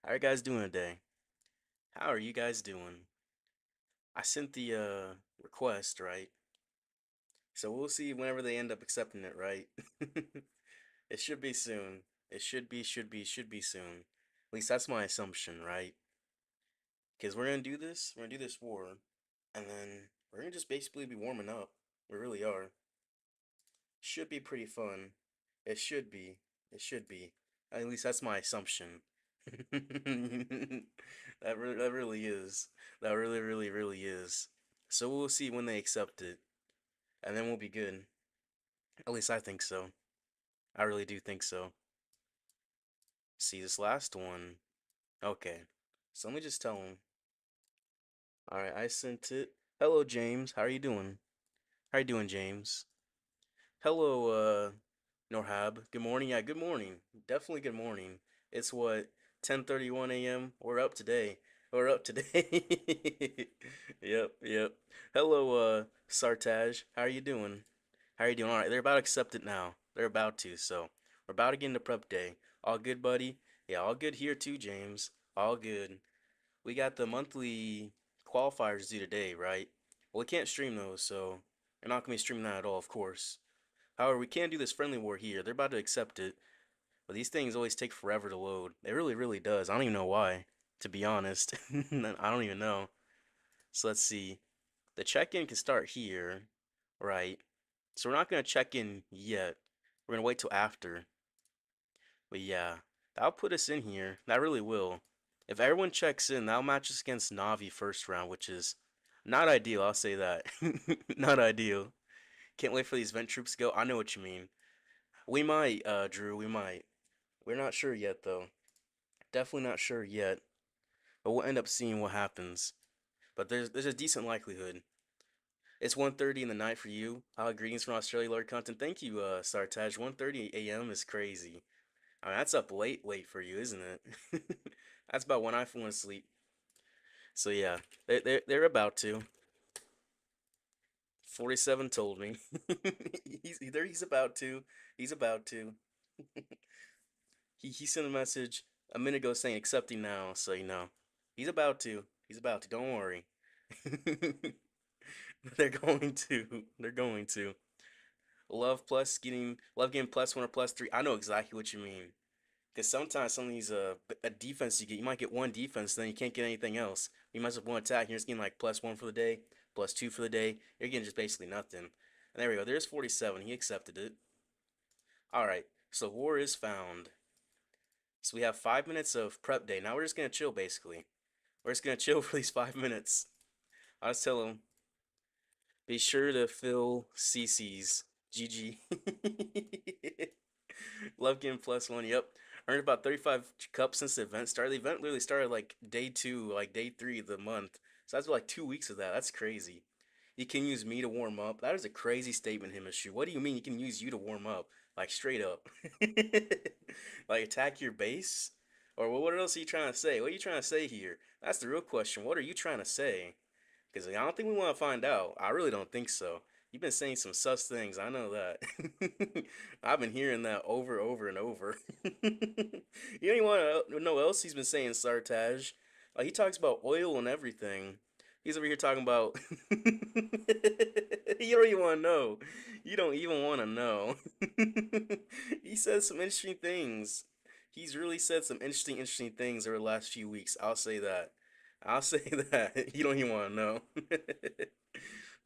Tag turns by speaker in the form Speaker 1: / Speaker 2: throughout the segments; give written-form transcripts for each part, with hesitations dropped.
Speaker 1: How are you guys doing today? How are you guys doing? I sent the request, right? So we'll see whenever they end up accepting it, right? It should be soon. It should be soon. At least that's my assumption, right? Because we're gonna do this war, and then we're gonna just basically be warming up. We really are. Should be pretty fun. It should be. It should be. At least that's my assumption. That really is. That really is. So we'll see when they accept it, and then we'll be good. At least I think so. I really do think so. See this last one. Okay. So let me just tell him. All right, I sent it. Hello, James. How are you doing? How are you doing, James? Hello, Norhab. Good morning. Yeah, good morning. Definitely good morning. It's what, 10:31 a.m. We're up today. We're up today. Yep. Hello, Sartaj. How are you doing? How are you doing? All right, they're about to accept it now. They're about to. So, we're about to get into prep day. All good, buddy? Yeah, all good here too, James. All good. We got the monthly qualifiers due today, right? Well, we can't stream those, so we're not gonna be streaming that at all, of course. However, we can do this friendly war here. They're about to accept it, but these things always take forever to load. It really does. I don't even know why, to be honest. I don't even know. So let's see. The check-in can start here, right? So we're not gonna check in yet. We're gonna wait till after. But yeah, that'll put us in here. That really will. If everyone checks in, that'll match us against Navi first round, which is not ideal. I'll say that. Not ideal. Can't wait for these vent troops to go. I know what you mean. We might, Drew. We might. We're not sure yet, though. Definitely not sure yet. But we'll end up seeing what happens. But there's a decent likelihood. It's 1:30 in the night for you. Greetings from Australia, Lord Content. Thank you, Sartaj. 1:30 a.m. is crazy. I mean, that's up late for you, isn't it? That's about when I fall asleep. So yeah, they're about to. 47 told me. He's about to. He's about to. He sent a message a minute ago saying accepting now, so you know. He's about to. He's about to. Don't worry. They're going to. They're going to. Love getting +1 or +3. I know exactly what you mean. Because sometimes some of these a defense you get, you might get one defense, then you can't get anything else. You mess up one attack, you're just getting like +1 for the day, +2 for the day. You're getting just basically nothing. And there we go. There's 47. He accepted it. All right. So war is found. So we have 5 minutes of prep day. Now we're just gonna chill basically. We're just gonna chill for these 5 minutes. I'll just tell him, be sure to fill CC's. GG. Love getting +1. Yep. Earned about 35 cups since the event started. The event literally started like day 2, like day 3 of the month. So that's like 2 weeks of that. That's crazy. You can use me to warm up. That is a crazy statement, Himishu. What do you mean you can use you to warm up? Like straight up. Like attack your base? Or what else are you trying to say? What are you trying to say here? That's the real question. What are you trying to say? Because I don't think we want to find out. I really don't think so. You've been saying some sus things. I know that. I've been hearing that over and over. You don't even want to know what else he's been saying, Sartaj. Like, he talks about oil and everything. He's over here talking about. You don't even want to know. You don't even want to know. He says some interesting things. He's really said some interesting things over the last few weeks. I'll say that. I'll say that. You don't even want to know.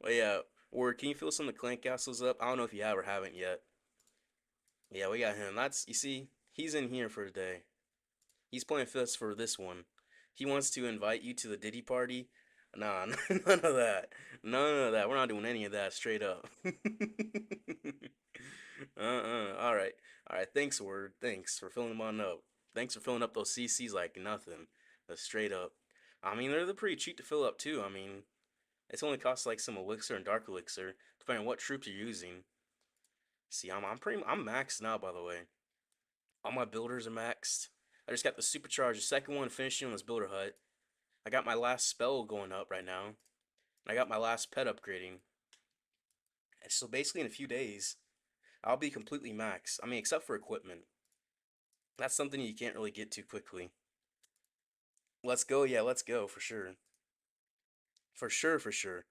Speaker 1: But yeah, or can you fill some of the clan castles up? I don't know if you have or haven't yet. Yeah, we got him. That's you see, he's in here for today. He's playing fist for this one. He wants to invite you to the Diddy party. Nah, none of that. None of that. We're not doing any of that straight up. All right. All right. Thanks, Word. Thanks for filling them on up. Thanks for filling up those CCs like nothing. That's straight up. I mean, they're pretty cheap to fill up too. I mean, it's only costs like some elixir and dark elixir, depending on what troops you're using. See, I'm maxed now, by the way. All my builders are maxed. I just got the supercharged second one finishing on this builder hut. I got my last spell going up right now. I got my last pet upgrading. And so basically in a few days, I'll be completely maxed. I mean, except for equipment. That's something you can't really get too quickly. Let's go. Yeah, let's go for sure. For sure, for sure.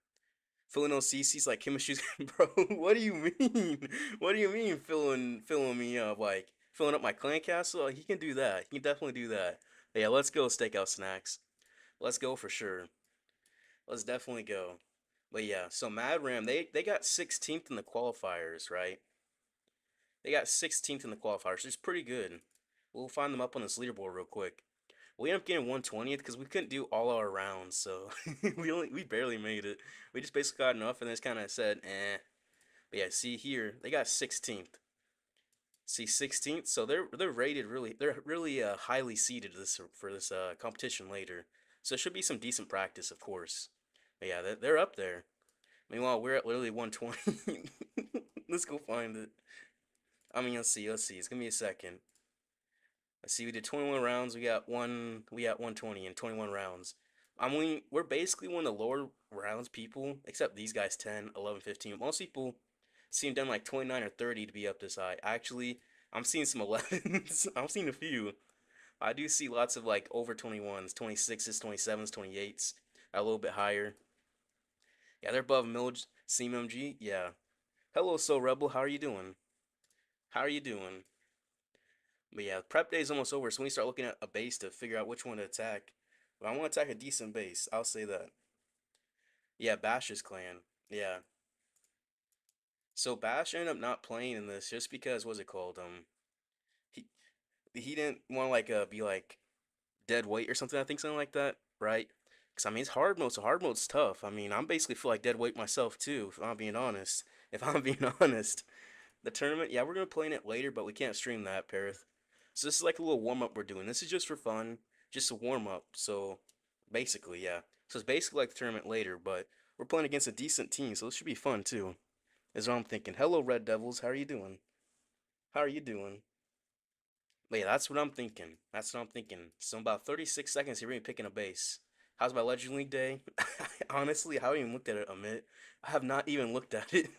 Speaker 1: Filling those CC's like chemistry's bro. What do you mean? What do you mean filling me up like filling up my clan castle? He can do that. He can definitely do that. But yeah, let's go stakeout snacks. Let's go for sure. Let's definitely go. But yeah, so Mad Ram they got 16th in the qualifiers, right? They got 16th in the qualifiers, which is pretty good. We'll find them up on this leaderboard real quick. We ended up getting 120th because we couldn't do all our rounds, so we barely made it. We just basically got enough and then just kind of said, eh. But yeah, see here, they got 16th. See 16th, so they're rated really they're really highly seeded this for this competition later. So it should be some decent practice, of course. But yeah, they're up there. Meanwhile, we're at literally 120. Let's go find it. I mean, let's see. It's gonna be a second. Let's see. We did 21 rounds. We got 120 in 21 rounds. I mean, we're basically one of the lower rounds people, except these guys 10, 11, 15. Most people seem done like 29 or 30 to be up this high. Actually, I'm seeing some 11s. I'm seeing a few. I do see lots of like over 21s, 26s, 27s, 28s, a little bit higher. Yeah, they're above Millage CMMG. Yeah. Hello, So Rebel. How are you doing? How are you doing? But yeah, prep day is almost over, so we start looking at a base to figure out which one to attack. But I want to attack a decent base. I'll say that. Yeah, Bash's clan. Yeah. So Bash ended up not playing in this just because what's it called? He he didn't want to like be like dead weight or something. I think something like that, right? Because I mean it's hard mode, so hard mode's tough. I mean I'm basically feel like dead weight myself too, if I'm being honest. If I'm being honest. The tournament, yeah, we're gonna play in it later, but we can't stream that, Parith. So this is like a little warm up we're doing. This is just for fun, just a warm up. So basically, yeah. So it's basically like the tournament later, but we're playing against a decent team, so this should be fun too. Is what I'm thinking. Hello, Red Devils. How are you doing? How are you doing? But yeah, that's what I'm thinking. That's what I'm thinking. So in about 36 seconds, you're gonna be picking a base. How's my Legend League day? Honestly, I haven't even looked at it, Amit. I have not even looked at it.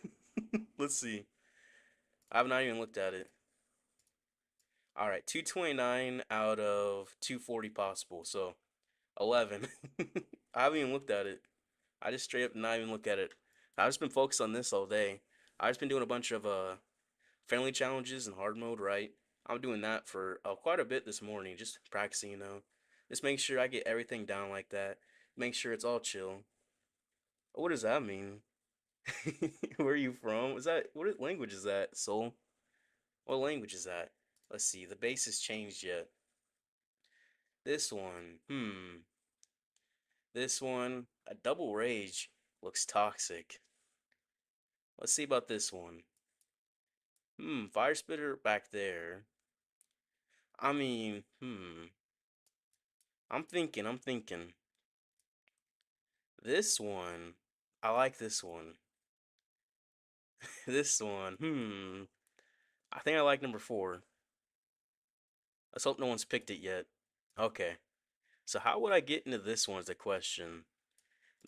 Speaker 1: Let's see. I have not even looked at it. All right, 229 out of 240 possible, so 11. I haven't even looked at it. I just straight up not even look at it. I've just been focused on this all day. I've just been doing a bunch of friendly challenges in hard mode, right? I'm doing that for quite a bit this morning, just practicing, Just make sure I get everything down like that. Make sure it's all chill. What does that mean? Where are you from? Is that what language is that? Soul? What language is that? Let's see. The base has changed yet. This one. This one. A double rage looks toxic. Let's see about this one. Fire spitter back there. I mean, I'm thinking. This one. I like this one. This one. I think I like number 4. Let's hope no one's picked it yet. Okay. So how would I get into this one is the question.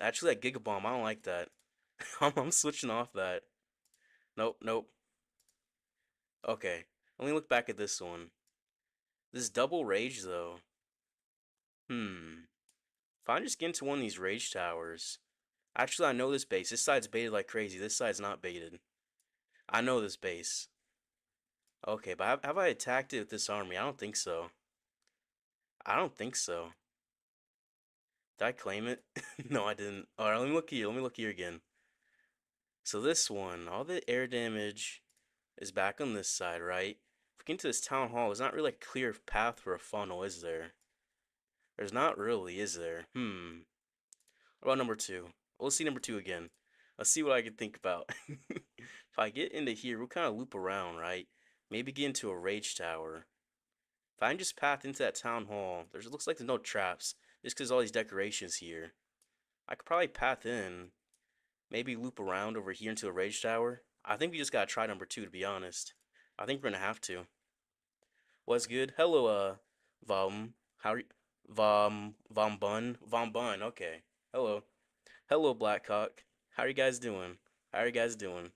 Speaker 1: Actually, that Gigabomb, I don't like that. I'm switching off that. Nope, nope. Okay. Let me look back at this one. This double rage, though. If I just get into one of these rage towers. Actually, I know this base. This side's baited like crazy. This side's not baited. I know this base. Okay, but have I attacked it with this army? I don't think so. I don't think so. Did I claim it? No, I didn't. Alright, let me look here. Let me look here again. So this one, all the air damage is back on this side, right? If we get into this town hall, there's not really a clear path for a funnel, is there? There's not really, is there? What about number 2? We'll see number 2 again. Let's see what I can think about. If I get into here, we'll kind of loop around, right? Maybe get into a rage tower. If I can just path into that town hall, there's looks like there's no traps, just because all these decorations here. I could probably path in, maybe loop around over here into a rage tower. I think we just gotta try number 2, to be honest. I think we're gonna have to. What's good? Hello, Vom. How are you? Vom Bun? Vom Bun, okay. Hello. Hello, Blackcock. How are you guys doing? How are you guys doing?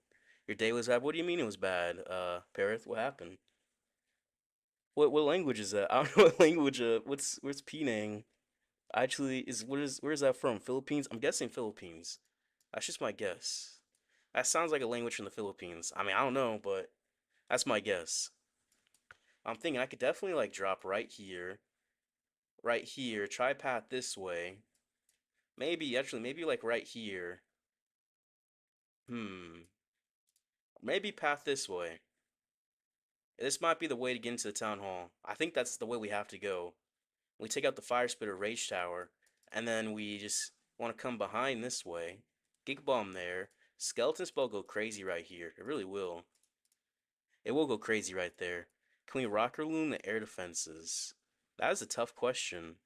Speaker 1: Your day was bad? What do you mean it was bad, Parith? What happened? What language is that? I don't know what language, what's Penang? Actually, where's that from? Philippines? I'm guessing Philippines. That's just my guess. That sounds like a language from the Philippines. I mean, I don't know, but that's my guess. I'm thinking I could definitely like drop right here, try path this way. Maybe, actually, maybe like right here. Hmm. Maybe path this way. This might be the way to get into the town hall. I think that's the way we have to go. We take out the fire spitter rage tower, and then we just want to come behind this way. Gig bomb there. Skeleton spell go crazy right here. It really will. It will go crazy right there. Can we rocker loom the air defenses? That is a tough question.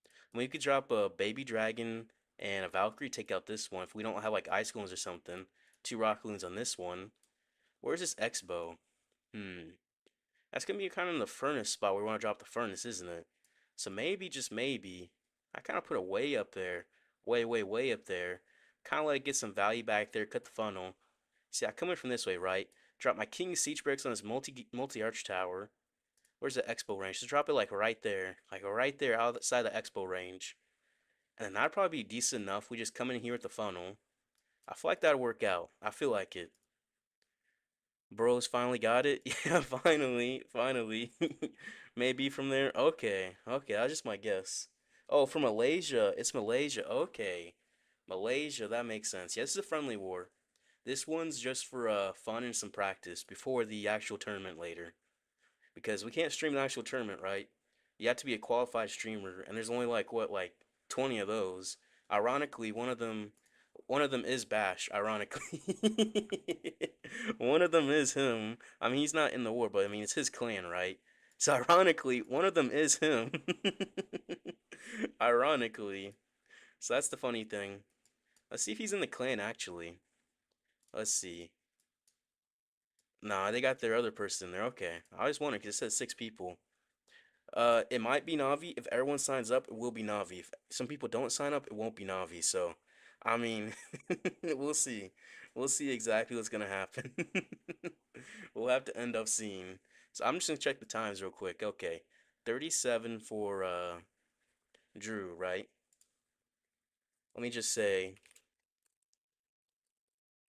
Speaker 1: I mean, we could drop a baby dragon and a Valkyrie, take out this one. If we don't have like ice golems or something, two rock loons on this one. Where's this X-bow? Hmm. That's gonna be kind of in the furnace spot where we want to drop the furnace, isn't it? So maybe, just maybe, I kind of put it way up there, way up there. Kind of let it get some value back there. Cut the funnel. See, I come in from this way, right? Drop my King Siege Bricks on this multi arch tower. Where's the expo range? Just drop it like right there outside the expo range. And then that'd probably be decent enough. We just come in here with the funnel. I feel like that'd work out. I feel like it. Bros finally got it. Yeah, finally. Maybe from there. Okay, okay, that's just my guess. Oh, from Malaysia. It's Malaysia. Okay. Malaysia, that makes sense. Yeah, this is a friendly war. This one's just for fun and some practice before the actual tournament later. Because we can't stream the actual tournament, right? You have to be a qualified streamer, and there's only like what, like 20 of those. Ironically, one of them is Bash, ironically. One of them is him. I mean, he's not in the war, but I mean, it's his clan, right? So ironically, one of them is him. Ironically. So that's the funny thing. Let's see if he's in the clan actually. Let's see. Nah, they got their other person there. Okay. I was wondering because it says 6 people. It might be Navi. If everyone signs up, it will be Navi. If some people don't sign up, it won't be Navi. So, I mean, we'll see. We'll see exactly what's gonna happen. We'll have to end up seeing. So I'm just gonna check the times real quick. Okay, 37 for Drew, right? Let me just say.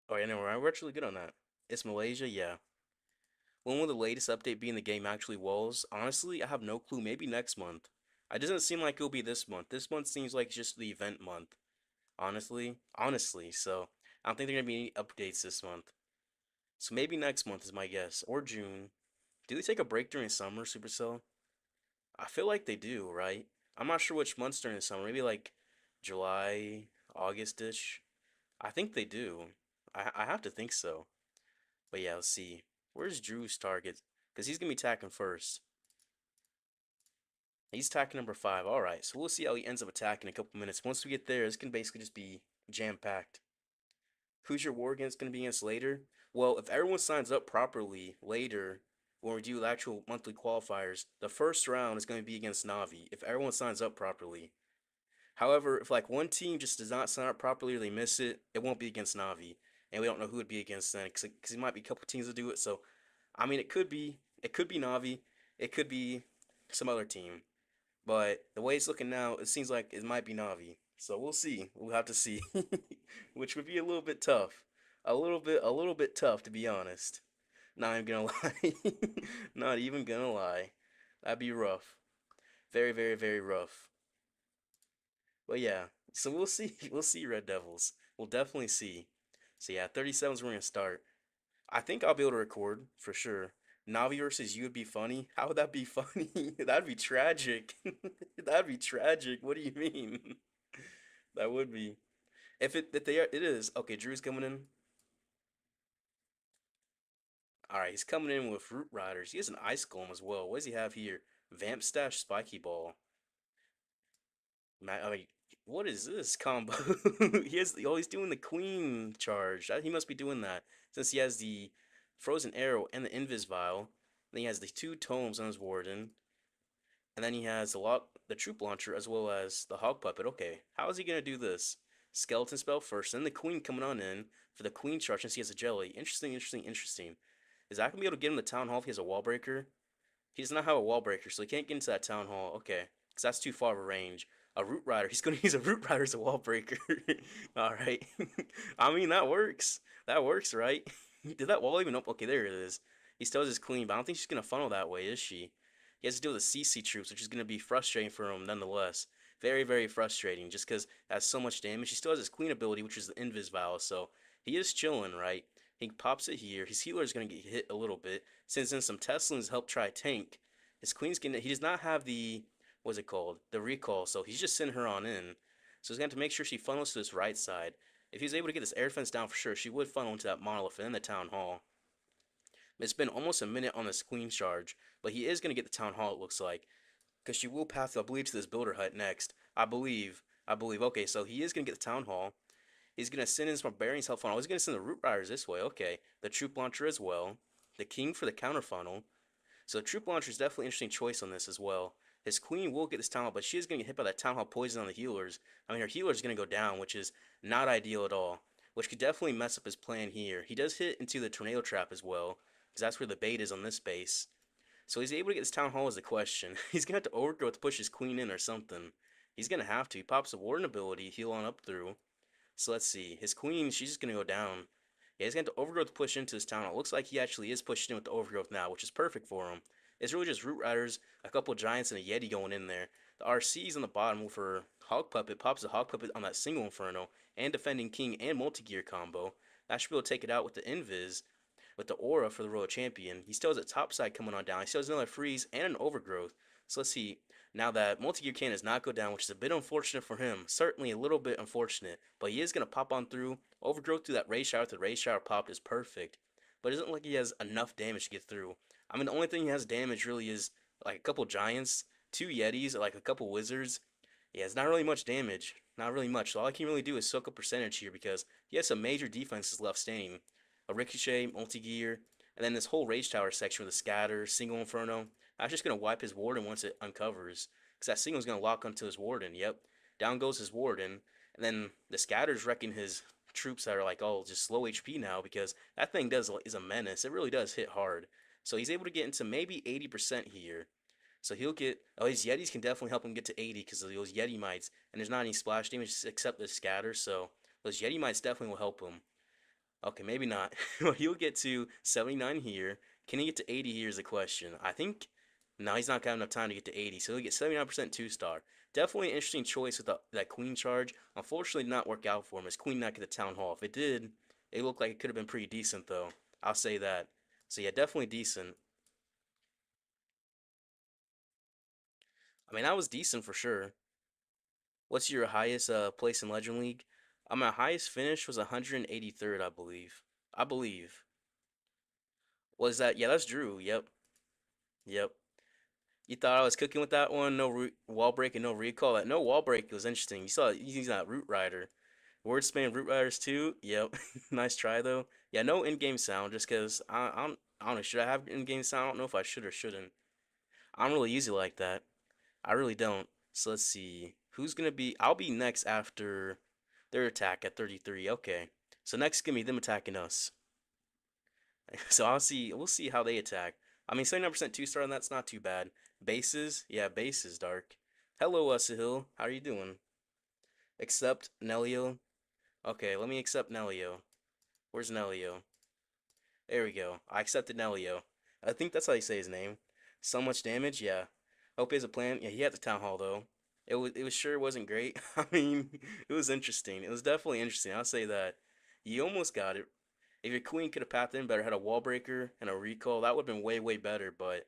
Speaker 1: Oh yeah, no, we're actually good on that. It's Malaysia, yeah. When will the latest update be in the game actually was? Honestly, I have no clue. Maybe next month. It doesn't seem like it'll be this month. This month seems like just the event month. Honestly. So I don't think there are gonna be any updates this month. So maybe next month is my guess, or June. Do they take a break during summer, Supercell? I feel like they do, right? I'm not sure which months during the summer. Maybe like July, August-ish. I think they do. I have to think so. But yeah, let's see. Where's Drew's target? Because he's gonna be attacking first. He's attacking number 5. All right, so we'll see how he ends up attacking in a couple minutes. Once we get there, this can basically just be jam-packed. Who's your war against going to be against later? Well, if everyone signs up properly later, when we do the actual monthly qualifiers, the first round is going to be against Navi, if everyone signs up properly. However, if like one team just does not sign up properly or they miss it, it won't be against Navi. And we don't know who it'd be against then, because it might be a couple teams that do it. So, I mean, it could be Navi, it could be some other team. But the way it's looking now, it seems like it might be Navi. So we'll see. We'll have to see. Which would be a little bit tough. A little bit tough to be honest. Not even gonna lie. Not even gonna lie. That'd be rough. Very rough. But yeah. So we'll see. We'll see, Red Devils. We'll definitely see. So yeah, 37's we're gonna start. I think I'll be able to record for sure. Navi versus you would be funny. How would that be funny? That'd be tragic. That'd be tragic. What do you mean? That would be. If they are, it is. Okay, Drew's coming in. All right, he's coming in with Root Riders. He has an Ice Golem as well. What does he have here? Vamp Stash Spiky Ball. I mean, what is this combo? He's doing the Queen charge. He must be doing that since he has the Frozen Arrow and the Invis Vial. Then he has the 2 tomes on his Warden. And then he has the Troop Launcher as well as the Hog Puppet. Okay, how is he gonna do this? Skeleton spell first, then the Queen coming on in for the Queen charge since he has a Jelly. Interesting. Is that gonna be able to get him the Town Hall if he has a Wall Breaker? He does not have a Wall Breaker, so he can't get into that Town Hall. Okay, because that's too far of a range. A root rider. He's gonna use a root rider as a wall breaker. All right. I mean that works. That works, right? Did that wall even open? Okay, there it is. He still has his queen, but I don't think she's gonna funnel that way, is she? He has to deal with the CC troops, which is gonna be frustrating for him nonetheless. Very, very frustrating, just because it has so much damage. He still has his queen ability, which is the Invis Vow, so he is chilling, right? He pops it here. His healer is gonna get hit a little bit. Since then some Teslans help try tank. His queen's gonna. He does not have the what's it called? The recall. So he's just sending her on in. So he's going to make sure she funnels to this right side. If he's able to get this air defense down for sure, she would funnel into that monolith and the town hall. It's been almost a minute on this queen charge, but he is going to get the town hall, it looks like. Because she will path, I believe, to this builder hut next. I believe. I believe. Okay, so he is going to get the town hall. He's going to send in some barbarians help funnel. He's going to send the root riders this way. Okay. The troop launcher as well. The king for the counter funnel. So the troop launcher is definitely an interesting choice on this as well. His queen will get this town hall, but she is going to get hit by that town hall poison on the healers. I mean, her healer is going to go down, which is not ideal at all. Which could definitely mess up his plan here. He does hit into the tornado trap as well, because that's where the bait is on this base. So he's able to get this town hall is the question. He's going to have to overgrow to push his queen in or something. He's going to have to. He pops a warden ability, heal on up through. So let's see. His queen, she's just going to go down. Yeah, he's going to have to overgrowth push into his town hall. It looks like he actually is pushed in with the overgrowth now, which is perfect for him. It's really just root riders, a couple giants, and a yeti going in there. The RC's on the bottom for Hog Puppet. Pops the Hog Puppet on that single Inferno and Defending King and multi-gear combo. That should be able to take it out with the Invis, with the Aura for the Royal Champion. He still has a top side coming on down. He still has another freeze and an overgrowth. So let's see. Now that multi-gear can does not go down, which is a bit unfortunate for him. Certainly a little bit unfortunate. But he is going to pop on through. Overgrowth through that Ray Shower. The Ray Shower popped is perfect. But it isn't like he has enough damage to get through. I mean, the only thing he has damage really is like a couple giants, two yetis, like a couple wizards. Yeah, it's not really much damage. Not really much. So all I can really do is soak up percentage here because he has some major defenses left standing. A Ricochet, multi-gear, and then this whole Rage Tower section with a Scatter, Single Inferno. That's just going to wipe his Warden once it uncovers. Because that Single is going to lock onto his Warden. Yep. Down goes his Warden. And then the Scatter's wrecking his troops that are like, oh, just low HP now because that thing is a menace. It really does hit hard. So he's able to get into maybe 80% here. So he'll get, oh, his Yetis can definitely help him get to 80 because of those Yeti mites. And there's not any splash damage except the Scatter. So those Yeti mites definitely will help him. Okay, maybe not. Well, he'll get to 79 here. Can he get to 80 here is the question. I think, no, he's not got enough time to get to 80. So he'll get 79% 2-star. Definitely an interesting choice with that queen charge. Unfortunately, did not work out for him. His queen not get the town hall. If it did, it looked like it could have been pretty decent, though. I'll say that. So yeah, definitely decent. I mean, that was decent for sure. What's your highest place in Legend League? My highest finish was 183rd, I believe. I believe. Was that? Yeah, that's Drew. Yep. Yep. You thought I was cooking with that one? No wall break and no recall. That no wall break was interesting. You saw using that root rider. Word spam root riders too. Yep. Nice try though. Yeah, no in-game sound just because I don't know. Should I have in-game sound? I don't know if I should or shouldn't. I'm really easy like that. I really don't. So let's see. Who's gonna be? I'll be next after their attack at 33. Okay. So next is gonna be them attacking us. So I'll see. We'll see how they attack. I mean, 79% 2-star, and that's not too bad. Bases, yeah, bases, Dark. Hello, Sahil. How are you doing? Accept Nelio. Okay, let me accept Nelio. Where's Nelio? There we go. I accepted Nelio. I think that's how you say his name. So much damage, yeah. Hope he has a plan. Yeah, he had the town hall though. It was sure wasn't great. I mean, it was interesting. It was definitely interesting. I'll say that. You almost got it. If your queen could have pathed in better, had a wall breaker and a recall, that would have been way, way better. But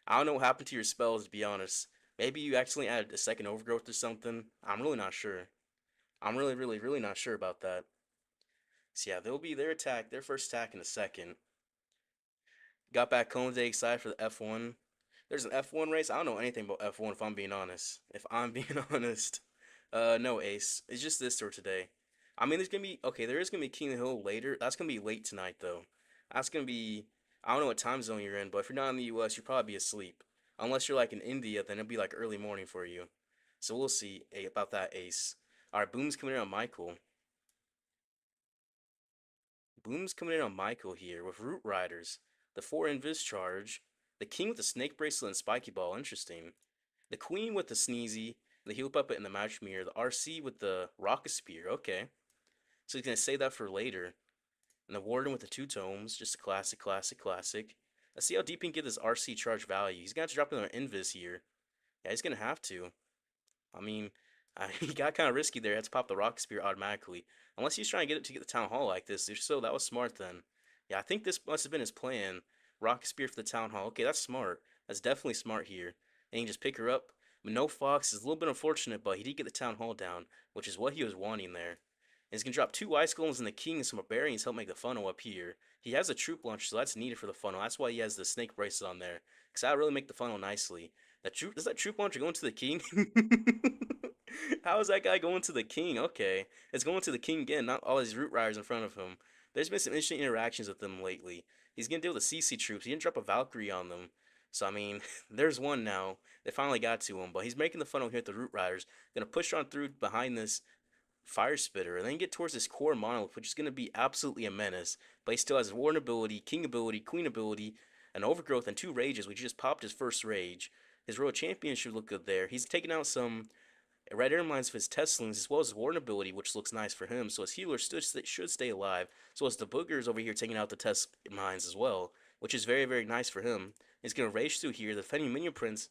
Speaker 1: I don't know what happened to your spells, to be honest. Maybe you actually added a second overgrowth or something. I'm really not sure. I'm really, really, really not sure about that. So yeah, they'll be their first attack in a second. Got back home today, excited for the F1. There's an F1 race. I don't know anything about F1 if I'm being honest. If I'm being honest. No, Ace. It's just this tour today. I mean, there's gonna be okay. There is gonna be King of the Hill later. That's gonna be late tonight though. That's gonna be. I don't know what time zone you're in, but if you're not in the U.S., you'll probably be asleep. Unless you're like in India, then it'll be like early morning for you. So we'll see about that, Ace. All right, Boom's coming in on Michael. Boom's coming in on Michael here with Root Riders. The 4 Invis charge. The King with the Snake Bracelet and Spiky Ball. Interesting. The Queen with the Sneezy. The heal puppet and the magic mirror. The RC with the rocket spear. Okay. So he's gonna save that for later. And the warden with the two tomes. Just a classic, classic, classic. Let's see how deep he can get this RC charge value. He's gonna have to drop another invis here. Yeah, he's gonna have to. I mean, he got kind of risky there. He had to pop the rocket spear automatically. Unless he's trying to get it to get the town hall like this. If so, that was smart then. Yeah, I think this must have been his plan. Rocket spear for the town hall. Okay, that's smart. That's definitely smart here. And he can just pick her up. But no fox is a little bit unfortunate, but he did get the town hall down, which is what he was wanting there. And he's gonna drop two ice golems and the king and some barbarians help make the funnel up here. He has a troop launcher, so that's needed for the funnel. That's why he has the snake bracelet on there, because that really make the funnel nicely. Does that troop launcher go into the king? How is that guy going to the king? Okay, it's going to the king again. Not all his root riders in front of him. There's been some interesting interactions with them lately. He's gonna deal with the CC troops. He didn't drop a Valkyrie on them, so I mean, there's one now. They finally got to him, but he's making the funnel here at the root riders. Gonna push on through behind this fire spitter, and then get towards this core monolith, which is gonna be absolutely a menace. But he still has warden ability, king ability, queen ability, an overgrowth, and two rages. Which just popped his first rage. His royal champion should look good there. He's taking out some red air mines for his Teslings, as well as his warden ability, which looks nice for him. So his healer should stay alive. So as the boogers over here taking out the test mines as well, which is very, very nice for him. He's gonna rage through here. The defending minion prince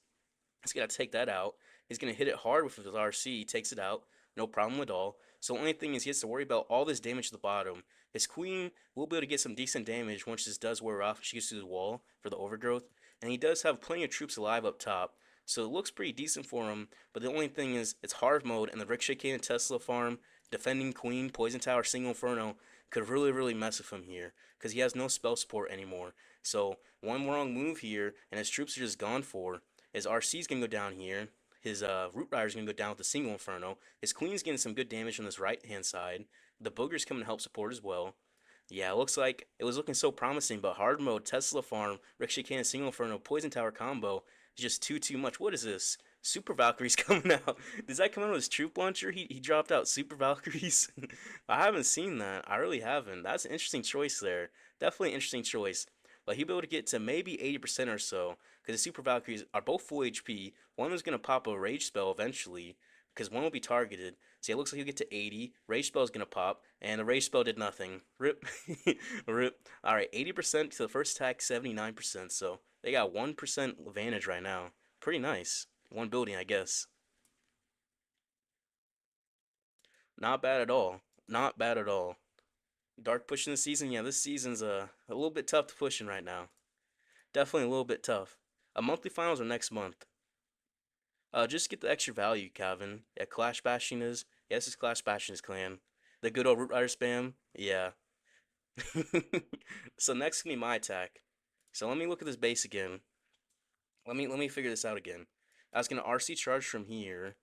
Speaker 1: is gonna take that out. He's gonna hit it hard with his RC. He takes it out, no problem at all. So the only thing is he has to worry about all this damage to the bottom. His queen will be able to get some decent damage once this does wear off. She gets through the wall for the overgrowth, and he does have plenty of troops alive up top. So it looks pretty decent for him, but the only thing is it's hard mode, and the Ricochet Cannon Tesla farm, defending Queen, Poison Tower, Single Inferno could really, really mess with him here, because he has no spell support anymore. So one wrong move here, and his troops are just gone for. His RC's gonna go down here. His Root Rider's gonna go down with the Single Inferno. His Queen's getting some good damage on this right hand side. The Booger's coming to help support as well. Yeah, it looks like it was looking so promising, but hard mode, Tesla farm, Ricochet Cannon, Single Inferno, Poison Tower combo is just too much. What is this? Super Valkyries coming out. Does that come out of his troop launcher? He dropped out Super Valkyries. I haven't seen that. I really haven't. That's an interesting choice there. Definitely an interesting choice. But he'll be able to get to maybe 80% or so, because the Super Valkyries are both full HP. One is going to pop a Rage spell eventually, because one will be targeted. So it looks like he'll get to 80. Rage spell is going to pop, and the Rage spell did nothing. Rip. Rip. Alright, 80% to the first attack, 79%. So they got 1% advantage right now. Pretty nice. One building, I guess. Not bad at all. Not bad at all. Dark pushing this season? Yeah, this season's a little bit tough to push in right now. Definitely a little bit tough. Monthly finals are next month. Just get the extra value, Calvin. Yeah, Clash Bashing is. Yes, it's Clash Bashing his clan. The good old Root Rider spam. Yeah. So next can be my attack. So let me look at this base again. Let me figure this out again. I was gonna RC charge from here,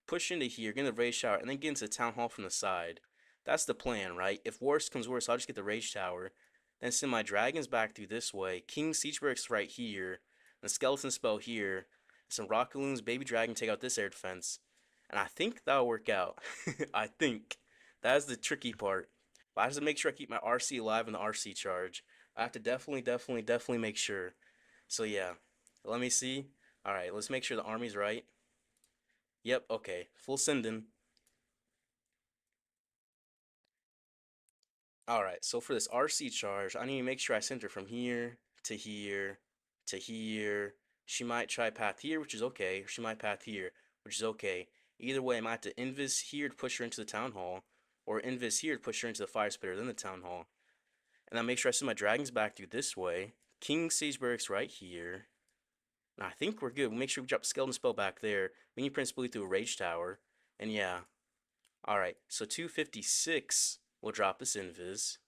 Speaker 1: push into here, get the rage tower, and then get into the town hall from the side. That's the plan, right? If worst comes worst, I'll just get the rage tower, then send my dragons back through this way. King Siege Barracks right here, and the skeleton spell here. Some rockaloons, baby dragon take out this air defense, and I think that'll work out. I think that's the tricky part. But I have to make sure I keep my RC alive in the RC charge. I have to definitely make sure. So yeah, let me see. All right, let's make sure the army's right. Yep, okay, full sending. Alright, so for this RC charge, I need to make sure I send her from here to here to here. She might try path here, which is okay. She might path here, which is okay. Either way, I might have to invis here to push her into the town hall, or invis here to push her into the fire spitter, then the town hall. And then make sure I send my dragons back through this way. King Sage Barracks right here. And I think we're good. We'll make sure we drop skeleton spell back there. Mini Principally through a rage tower. And yeah, alright, so 256 will drop this invis.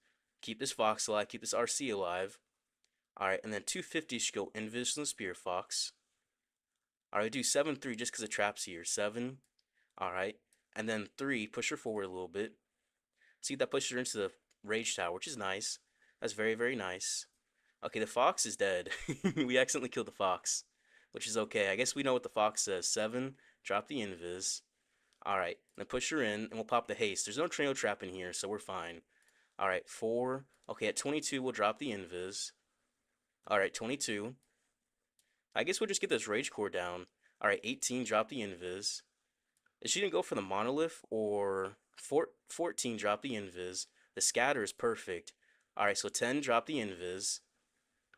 Speaker 1: Keep this fox alive, keep this RC alive. Alright, and then 250 should go invis from the spear fox. Alright, do 7-3 just because of traps here. 7. Alright. And then 3, push her forward a little bit. See, that pushes her into the rage tower, which is nice. That's very, very nice. Okay, the fox is dead. We accidentally killed the fox, which is okay. I guess we know what the fox says. 7, drop the invis. Alright, then push her in, and we'll pop the haste. There's no trail trap in here, so we're fine. Alright, 4. Okay, at 22, we'll drop the invis. Alright, 22. I guess we'll just get this rage core down. Alright, 18, drop the invis. She didn't go for the monolith or 14 drop the invis. The scatter is perfect. All right, so 10 drop the invis.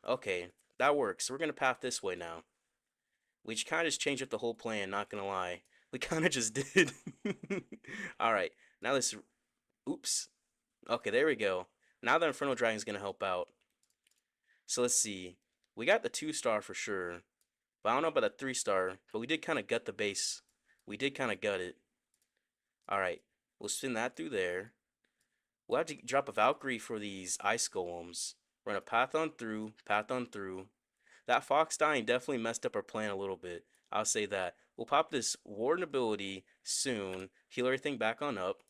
Speaker 1: Okay, that works. So we're gonna path this way now. We kind of just changed up the whole plan, not gonna lie. We kind of just did. All right, now let's. Oops. Okay, there we go. Now the Inferno Dragon's gonna help out. So let's see. We got the 2-star for sure. But I don't know about the 3-star. But we did kind of gut the base. We did kind of gut it. All right, we'll spin that through there. We'll have to drop a Valkyrie for these ice golems. We're gonna path on through, path on through. That Fox dying definitely messed up our plan a little bit. I'll say that. We'll pop this Warden ability soon, heal everything back on up.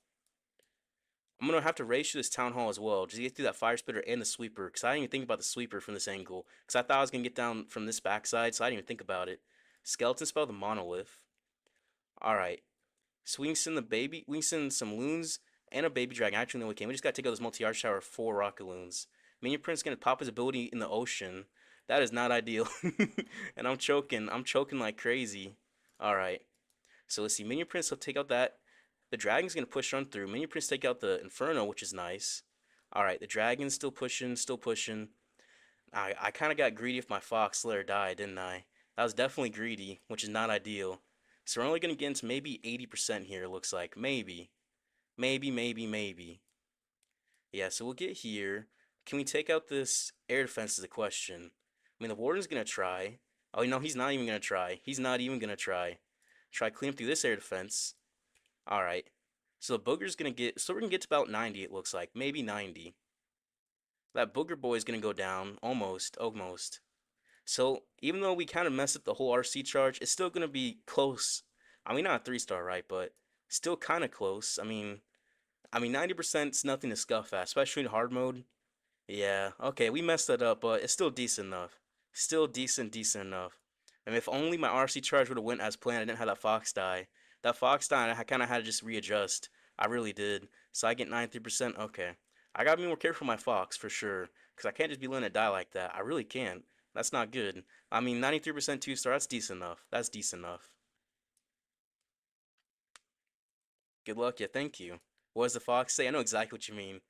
Speaker 1: I'm gonna have to race through this Town Hall as well, just to get through that Fire Spitter and the Sweeper, because I didn't even think about the Sweeper from this angle. Because I thought I was gonna get down from this backside, so I didn't even think about it. Skeleton spell the Monolith. Alright. So we can send the baby, we can send some loons and a baby dragon. Actually, no, we can't. We just gotta take out this multi-arch tower 4 rocket loons. Minion Prince gonna pop his ability in the ocean. That is not ideal. And I'm choking. I'm choking like crazy. Alright. So let's see. Minion Prince will take out that. The dragon's gonna push on through. Minion Prince take out the Inferno, which is nice. Alright, the dragon's still pushing, still pushing. I kinda got greedy if my Fox Slayer died, didn't I? That was definitely greedy, which is not ideal. So we're only gonna get into maybe 80% here, it looks like. Maybe. Maybe, maybe, maybe. Yeah, so we'll get here. Can we take out this air defense is the question. I mean, the Warden's gonna try. Oh, no, he's not even gonna try. He's not even gonna try. Try clean up through this air defense. Alright. So the booger's gonna get, so we're gonna get to about 90, it looks like. Maybe 90. That booger boy is gonna go down. Almost. Almost. So even though we kind of messed up the whole RC charge, it's still gonna be close. I mean, not a 3-star, right? But still kind of close. I mean, 90% is nothing to scuff at, especially in hard mode. Yeah, okay, we messed that up, but it's still decent enough. Still decent enough. And if only my RC charge would have went as planned, I didn't have that Fox die. That Fox die, I kind of had to just readjust. I really did. So I get 93%. Okay. I gotta be more careful with my Fox, for sure. Because I can't just be letting it die like that. I really can't. That's not good. I mean, 93% 2-star, that's decent enough. That's decent enough. Good luck, yeah, thank you. What does the Fox say? I know exactly what you mean.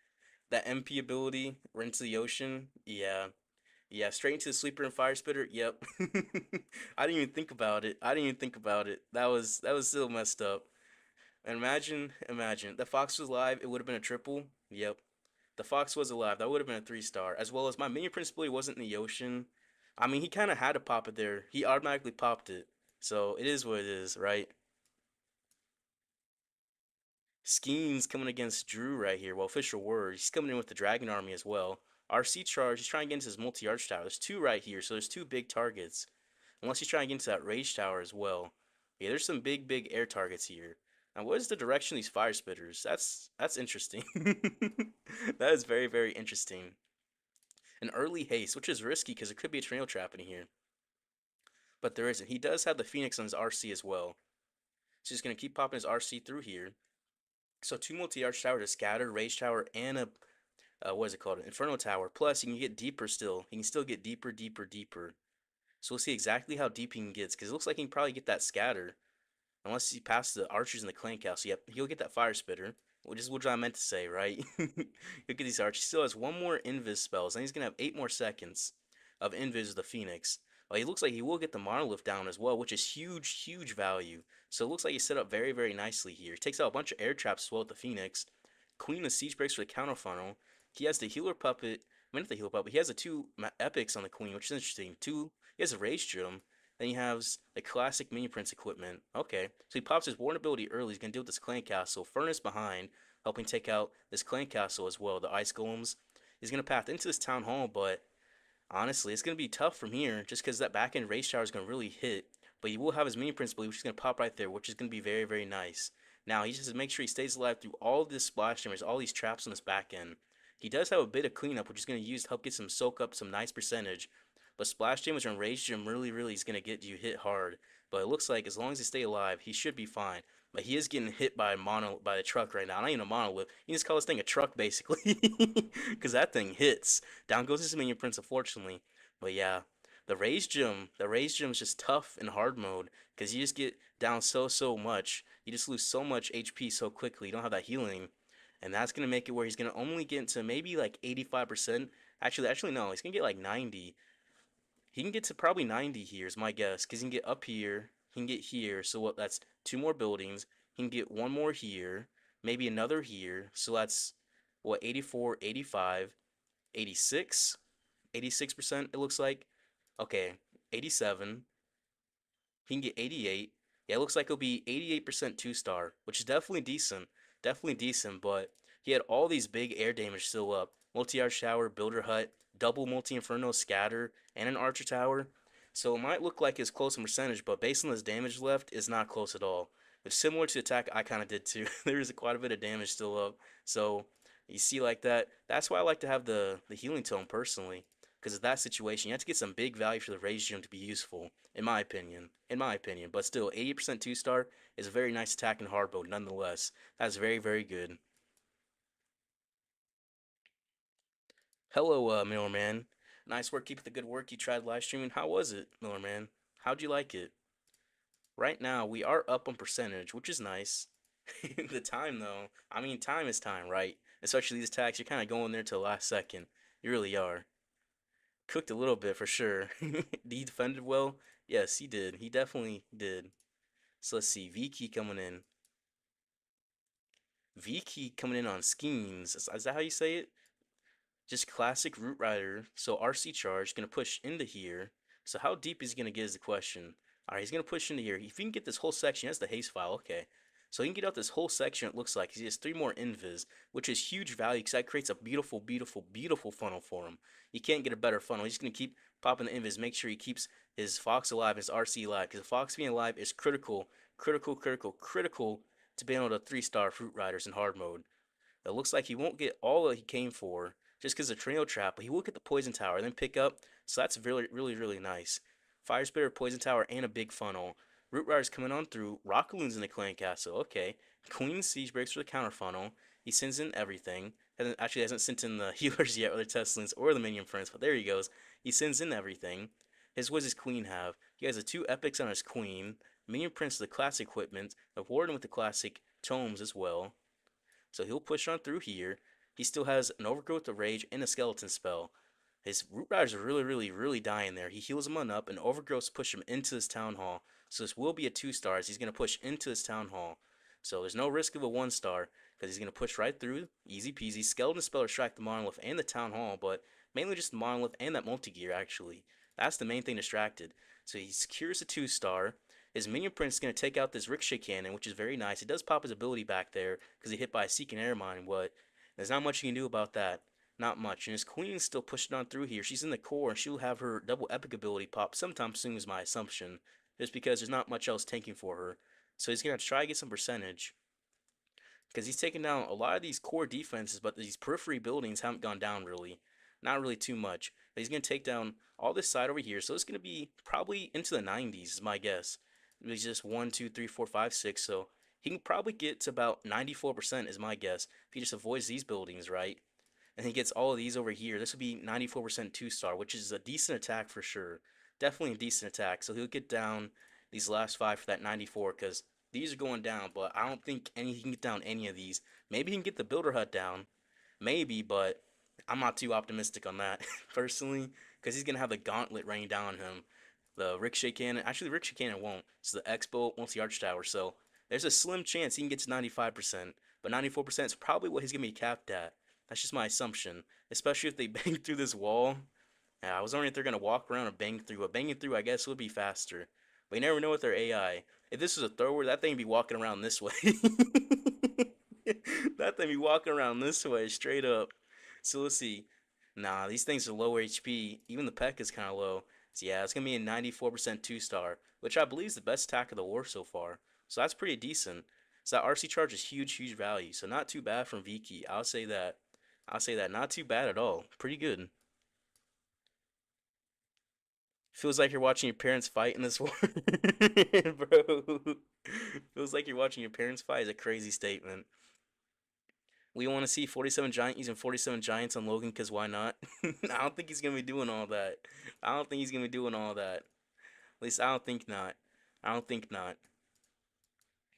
Speaker 1: That MP ability, right into the ocean, yeah. Yeah, straight into the Sweeper and Fire Spitter. Yep. I didn't even think about it. I didn't even think about it. That was still messed up. And imagine, the Fox was alive, it would have been a triple. Yep. The Fox was alive. That would have been a 3-star. As well as my minion principally wasn't in the ocean. I mean, he kind of had to pop it there. He automatically popped it. So it is what it is, right? Skeens coming against Drew right here. Well, official word. He's coming in with the Dragon Army as well. RC charge. He's trying to get into his multi-arch tower. There's 2 right here, so there's 2 big targets. Unless he's trying to get into that rage tower as well. Yeah, there's some big air targets here. Now, what is the direction of these fire spitters? That's interesting. That is very interesting. An early haste, which is risky because it could be a tornado trap in here. But there isn't. He does have the Phoenix on his RC as well. So he's going to keep popping his RC through here. So 2 multi-arch tower to scatter, rage tower, and a what is it called? An Inferno Tower. Plus, you can get deeper still. He can still get deeper. So we'll see exactly how deep he can get, because it looks like he can probably get that scatter. Unless he passes the archers in the clan castle. Yep, he'll get that fire spitter. Which is what I meant to say, right? He'll get these archers. He still has 1 more invis spells, and he's going to have 8 more seconds of invis with the Phoenix. Well, he looks like he will get the monolith down as well, which is huge value. So it looks like he's set up very nicely here. He takes out a bunch of air traps as well with the Phoenix. Queen of Siege breaks for the counter funnel. He has the healer puppet. I mean, not the healer puppet. He has the 2 epics on the queen, which is interesting. He has a rage drum. Then he has the classic mini prince equipment. Okay, so he pops his warden ability early. He's gonna deal with this clan castle. Furnace behind, helping take out this clan castle as well. The ice golems. He's gonna path into this town hall, but honestly, it's gonna be tough from here, just because that back end race tower is gonna really hit. But he will have his mini prince ability, which is gonna pop right there, which is gonna be very nice. Now he just has to make sure he stays alive through all this splash damage, all these traps on this back end. He does have a bit of cleanup, which is going to use to help get some soak up, some nice percentage. But splash damage and rage gem really is going to get you hit hard. But it looks like as long as he stay alive, he should be fine. But he is getting hit by the truck right now. Not even a monolith. You just call this thing a truck basically, because that thing hits. Down goes his minion prince, unfortunately. But yeah, the rage gem is just tough in hard mode because you just get down so much. You just lose so much HP so quickly. You don't have that healing, and that's gonna make it where he's gonna only get into maybe like 85%. Actually, no, he's gonna get like 90. He can get to probably 90 here is my guess, because he can get up here, he can get here. So what? That's two more buildings. He can get one more here, maybe another here. So that's what 84, 85, 86, 86% it looks like. Okay, 87. He can get 88. Yeah, it looks like he'll be 88% 2-star, which is definitely decent. Definitely decent, but he had all these big air damage still up. Multi-arch tower, builder hut, double multi-inferno scatter, and an archer tower. So it might look like it's close in percentage, but based on his damage left, it's not close at all. It's similar to the attack I kind of did too. There is quite a bit of damage still up. So you see like that. That's why I like to have the healing tome personally. Because of that situation, you have to get some big value for the rage gem to be useful, in my opinion. In my opinion, but still, 80% 2-star is a very nice attack in hard mode, nonetheless. That's very, very good. Hello, Miller Man. Nice work, keep up the good work. You tried live streaming. How was it, Miller Man? How'd you like it? Right now, we are up on percentage, which is nice. The time, though, I mean, time is time, right? Especially these attacks, you're kind of going there till the last second. You really are. Cooked a little bit for sure. He defended well. Yes, he did. He definitely did. So let's see. V-Key coming in. V-Key coming in on Skeens. Is that how you say it? Just classic Root Rider. So RC charge gonna push into here. So how deep is he gonna get is the question. All right, he's gonna push into here. If he can get this whole section, that's the haste file. Okay, so he can get out this whole section. It looks like he has three more invis, which is huge value because that creates a beautiful, beautiful, beautiful funnel for him. You can't get a better funnel. He's gonna keep popping the invis. Make sure he keeps his Fox alive, his RC alive, because Fox being alive is critical, critical, critical, critical to being able to 3-star Fruit Riders in hard mode. It looks like he won't get all that he came for just because of Tornado Trap, but he will get the Poison Tower and then pick up. So that's really, really, really nice. Fire Spitter, Poison Tower, and a big funnel. Root Rider's coming on through. Rockaloon's in the Clan Castle. Okay. Queen Siege breaks for the counter funnel. He sends in everything. Actually hasn't sent in the healers yet, or the Teslins, or the Minion Friends, but there he goes. He sends in everything. What does his Queen have? He has the two epics on his Queen. Minion Prince, the classic equipment. The Warden with the classic tomes as well. So he'll push on through here. He still has an Overgrowth of Rage and a Skeleton spell. His Root Riders are really, really, really dying there. He heals them on up, and Overgrowths push him into his Town Hall. So this will be a 2-star as he's going to push into his Town Hall. So there's no risk of a 1-star because he's going to push right through. Easy peasy. Skeleton spell distract the Monolith and the Town Hall, but mainly just the Monolith and that multi-gear actually. That's the main thing distracted. So he secures a 2-star. His Minion Prince is going to take out this Ricochet Cannon, which is very nice. It does pop his ability back there because he hit by a Seeking Air Mine, but there's not much you can do about that. Not much. And his Queen's still pushing on through here. She's in the core, and she'll have her double epic ability pop sometime soon is my assumption, just because there's not much else tanking for her. So he's going to try to get some percentage because he's taken down a lot of these core defenses, but these periphery buildings haven't gone down really. Not really too much. But he's going to take down all this side over here, so it's going to be probably into the 90s is my guess. It's just 1, 2, 3, 4, 5, 6. So he can probably get to about 94% is my guess if he just avoids these buildings, right? And he gets all of these over here. This would be 94% 2-star, which is a decent attack for sure. Definitely a decent attack. So he'll get down these last 5 for that 94 because these are going down, but I don't think he can get down any of these. Maybe he can get the Builder Hut down. Maybe, but I'm not too optimistic on that personally because he's going to have the Gauntlet raining down on him. The Ricochet Cannon. Actually, the Ricochet Cannon won't. It's the X-Bolt, multi-arch tower. So there's a slim chance he can get to 95%. But 94% is probably what he's going to be capped at. That's just my assumption. Especially if they bang through this wall. Yeah, I was wondering if they're going to walk around and bang through. But banging through, I guess, would be faster. But you never know with their AI. If this was a thrower, that thing would be walking around this way. That thing be walking around this way, straight up. So let's see. Nah, these things are low HP. Even the Peck is kind of low. So yeah, it's going to be a 94% 2-star, which I believe is the best attack of the war so far. So that's pretty decent. So that RC charge is huge, huge value. So not too bad from Viki. I'll say that. I'll say that. Not too bad at all. Pretty good. Feels like you're watching your parents fight in this war. Bro. Feels like you're watching your parents fight is a crazy statement. We want to see 47 Giant using 47 Giants on Logan because why not? I don't think he's going to be doing all that. I don't think he's going to be doing all that. At least I don't think not. I don't think not.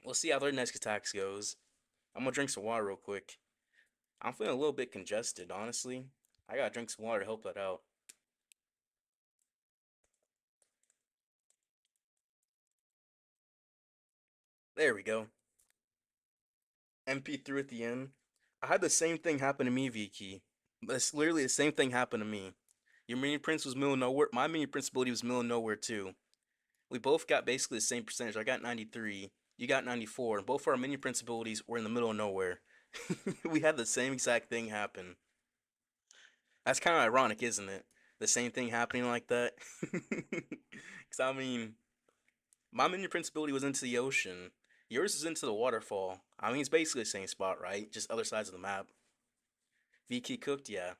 Speaker 1: We'll see how their next attacks goes. I'm gonna drink some water real quick. I'm feeling a little bit congested, honestly. I gotta drink some water to help that out. There we go. MP3 at the end. I had the same thing happen to me, Viki. It's literally the same thing happened to me. Your mini prince was middle of nowhere. My mini prince ability was middle of nowhere too. We both got basically the same percentage. I got 93. You got 94. And both our mini prince abilities were in the middle of nowhere. We had the same exact thing happen. That's kind of ironic, isn't it? The same thing happening like that. Because I mean, my mini prince ability was into the ocean. Yours is into the waterfall. I mean, it's basically the same spot, right? Just other sides of the map. VK cooked, yeah.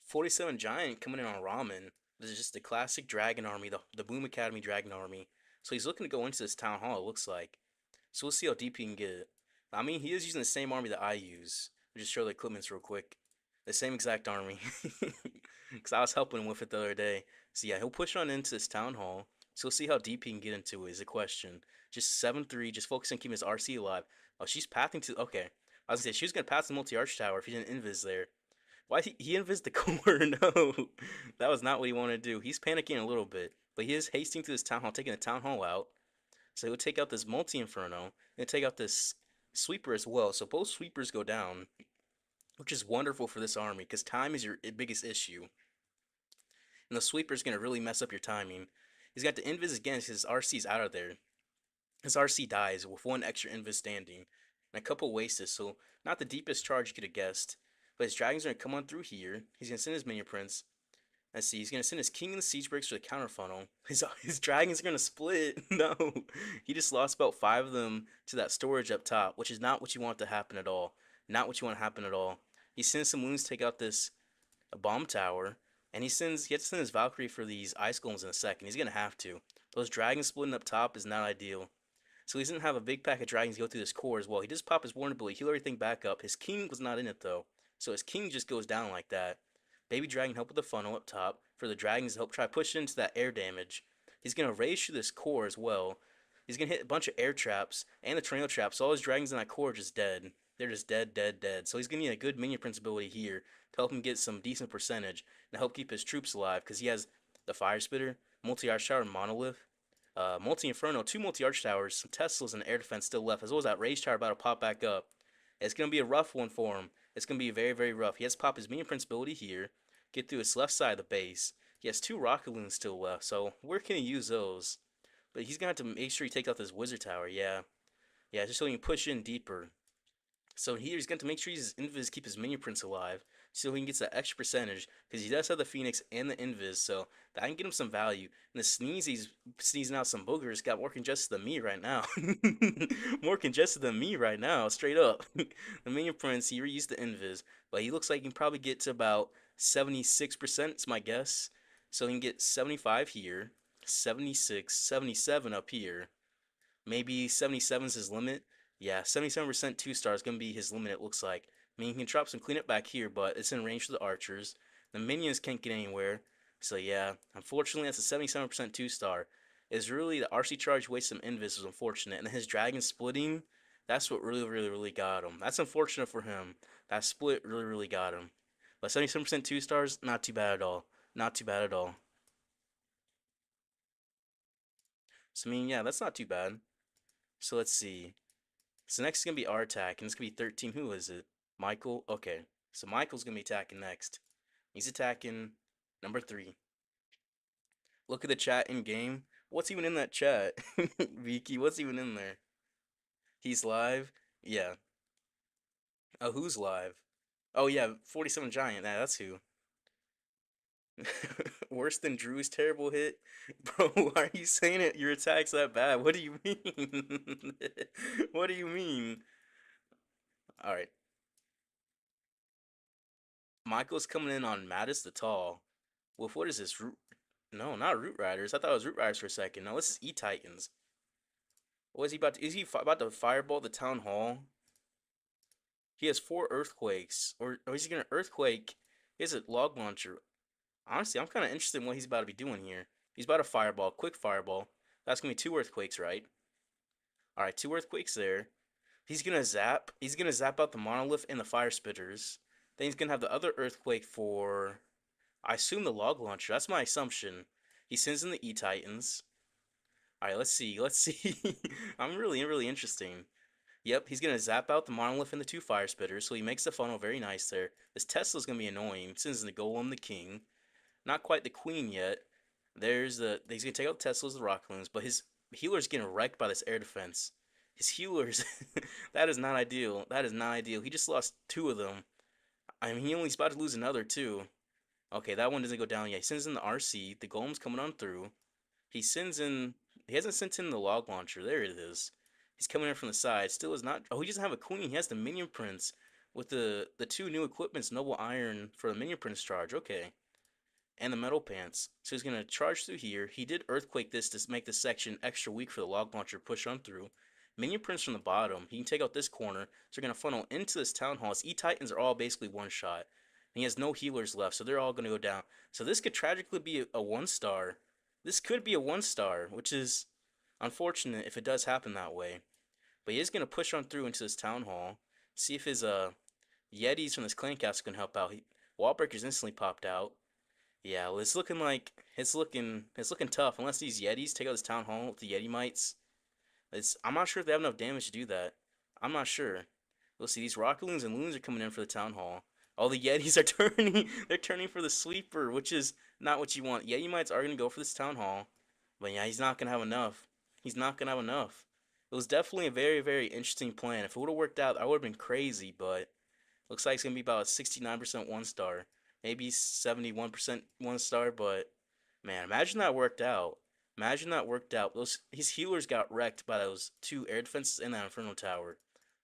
Speaker 1: 47 Giant coming in on Ramen. This is just the classic Dragon Army, the Boom Academy Dragon Army. So he's looking to go into this town hall, it looks like. So we'll see how deep he can get it. I mean, he is using the same army that I use. I'll just show the equipments real quick. The same exact army. Because I was helping him with it the other day. So yeah, he'll push on into this town hall. So we'll see how deep he can get into it is a question. Just 7-3, just focus on keeping his RC alive. Oh, she's pathing to. Okay. I was gonna say, she was gonna pass the multi arch tower if he didn't invis there. Why he invis the core? No, that was not what he wanted to do. He's panicking a little bit, but he is hasting through this town hall, taking the town hall out. So he'll take out this multi inferno and take out this sweeper as well. So both sweepers go down, which is wonderful for this army because time is your biggest issue, and the sweeper's gonna really mess up your timing. He's got the invis again. His RC's out of there. His RC dies with one extra invis standing and a couple wastes. So not the deepest charge you could have guessed. But his dragons are gonna come on through here. He's gonna send his minion prince. Let's see. He's gonna send his king and the siege breaks for the counter funnel. His dragons are gonna split. No, he just lost about 5 of them to that storage up top, which is not what you want to happen at all. Not what you want to happen at all. He sends some loons to take out this bomb tower, and he has to send his Valkyrie for these ice golems in a second. He's gonna have to. Those dragons splitting up top is not ideal. So he doesn't have a big pack of dragons go through this core as well. He does pop his warning ability, heal everything back up. His king was not in it though. So his king just goes down like that. Baby dragon help with the funnel up top for the dragons to help try push into that air damage. He's gonna raise through this core as well. He's gonna hit a bunch of air traps and the tornado traps. So all his dragons in that core are just dead. They're just dead, dead, dead. So he's gonna need a good minion prince ability here to help him get some decent percentage and help keep his troops alive because he has the fire spitter, multi-arch shower, and monolith. Multi Inferno, 2 multi arch towers, some Teslas, and air defense still left, as well as that rage tower about to pop back up. It's gonna be a rough one for him. It's gonna be very, very rough. He has to pop his minion prince ability here, get through his left side of the base. He has 2 rocket loons still left, so where can he use those? But he's gonna have to make sure he takes out this wizard tower. Yeah, yeah, just so he can push in deeper. So here he's going to make sure he's invis keep his minion prince alive so he can get that extra percentage because he does have the phoenix and the invis, so that can get him some value. And the sneeze he's sneezing out some boogers got more congested than me right now. More congested than me right now, straight up. The minion prince he reused the invis, but he looks like he can probably get to about 76%. It's my guess. So he can get 75 here, 76, 77 up here. Maybe 77 is his limit. Yeah, 77% 2 star is going to be his limit, it looks like. I mean, he can drop some cleanup back here, but it's in range for the archers. The minions can't get anywhere. So, yeah, unfortunately, that's a 77% 2 star. It's really the RC charge waste some invis was unfortunate. And then his dragon splitting, that's what really, really, really got him. That's unfortunate for him. That split really, really got him. But 77% 2 stars, not too bad at all. Not too bad at all. So, I mean, yeah, that's not too bad. So, let's see. So next is gonna be our attack, and it's gonna be 13. Who is it? Michael. Okay, so Michael's gonna be attacking next. He's attacking number 3. Look at the chat in game. What's even in that chat? Viki, what's even in there? He's live. Yeah. Oh, who's live? Oh yeah, 47 Giant. Nah, that's who. Worse than Drew's terrible hit, bro. Why are you saying it? Your attack's that bad. What do you mean? What do you mean? All right. Michael's coming in on Mattis the Tall. With what is this? No, not Root Riders. I thought it was Root Riders for a second. No, this is E Titans. What is he about to? Is he about to fireball the town hall? He has 4 earthquakes, or is he gonna earthquake? He has a log launcher. Honestly, I'm kind of interested in what he's about to be doing here. He's about to fireball, quick fireball. That's gonna be two earthquakes, right? All right, two earthquakes there. He's gonna zap. He's gonna zap out the monolith and the fire spitters. Then he's gonna have the other earthquake for, I assume, the log launcher. That's my assumption. He sends in the E Titans. All right, let's see. Let's see. I'm really interesting. Yep, he's gonna zap out the monolith and the two fire spitters, so he makes the funnel very nice there. This Tesla's gonna be annoying. Sends in the golem, the king. Not quite the queen yet. There's the he's gonna take out Tesla's the rock loons, but his healer's getting wrecked by this air defense. His healers, that is not ideal. That is not ideal. He just lost two of them. I mean, he only's about to lose another too. Okay, that one doesn't go down yet. He sends in the RC. The golem's coming on through. He sends in. He hasn't sent in the log launcher. There it is. He's coming in from the side. Still is not. Oh, he doesn't have a queen. He has the minion prince with the two new equipments, noble iron for the minion prince charge. Okay, and the metal pants. So he's gonna charge through here. He did earthquake this to make this section extra weak for the log launcher to push on through. Minion prince from the bottom. He can take out this corner. So we're gonna funnel into this town hall. His E Titans are all basically one shot. And he has no healers left, so they're all gonna go down. So this could tragically be a 1 star. This could be a 1 star, which is unfortunate if it does happen that way. But he is gonna push on through into this town hall. See if his Yetis from this clan castle can help out. Wallbreaker's instantly popped out. Yeah, well, it's looking tough unless these Yetis take out this town hall with the Yeti mites. I'm not sure if they have enough damage to do that. I'm not sure. We'll see. These rocket loons and loons are coming in for the town hall. All the Yetis are turning. They're turning for the sweeper, which is not what you want. Yeti mites are gonna go for this town hall, but yeah, he's not gonna have enough. He's not gonna have enough. It was definitely a very interesting plan. If it would have worked out, I would have been crazy, but looks like it's gonna be about 69% 1 star, maybe 71% 1 star. But man, imagine that worked out. Imagine that worked out. Those his healers got wrecked by those two air defenses in that Inferno Tower.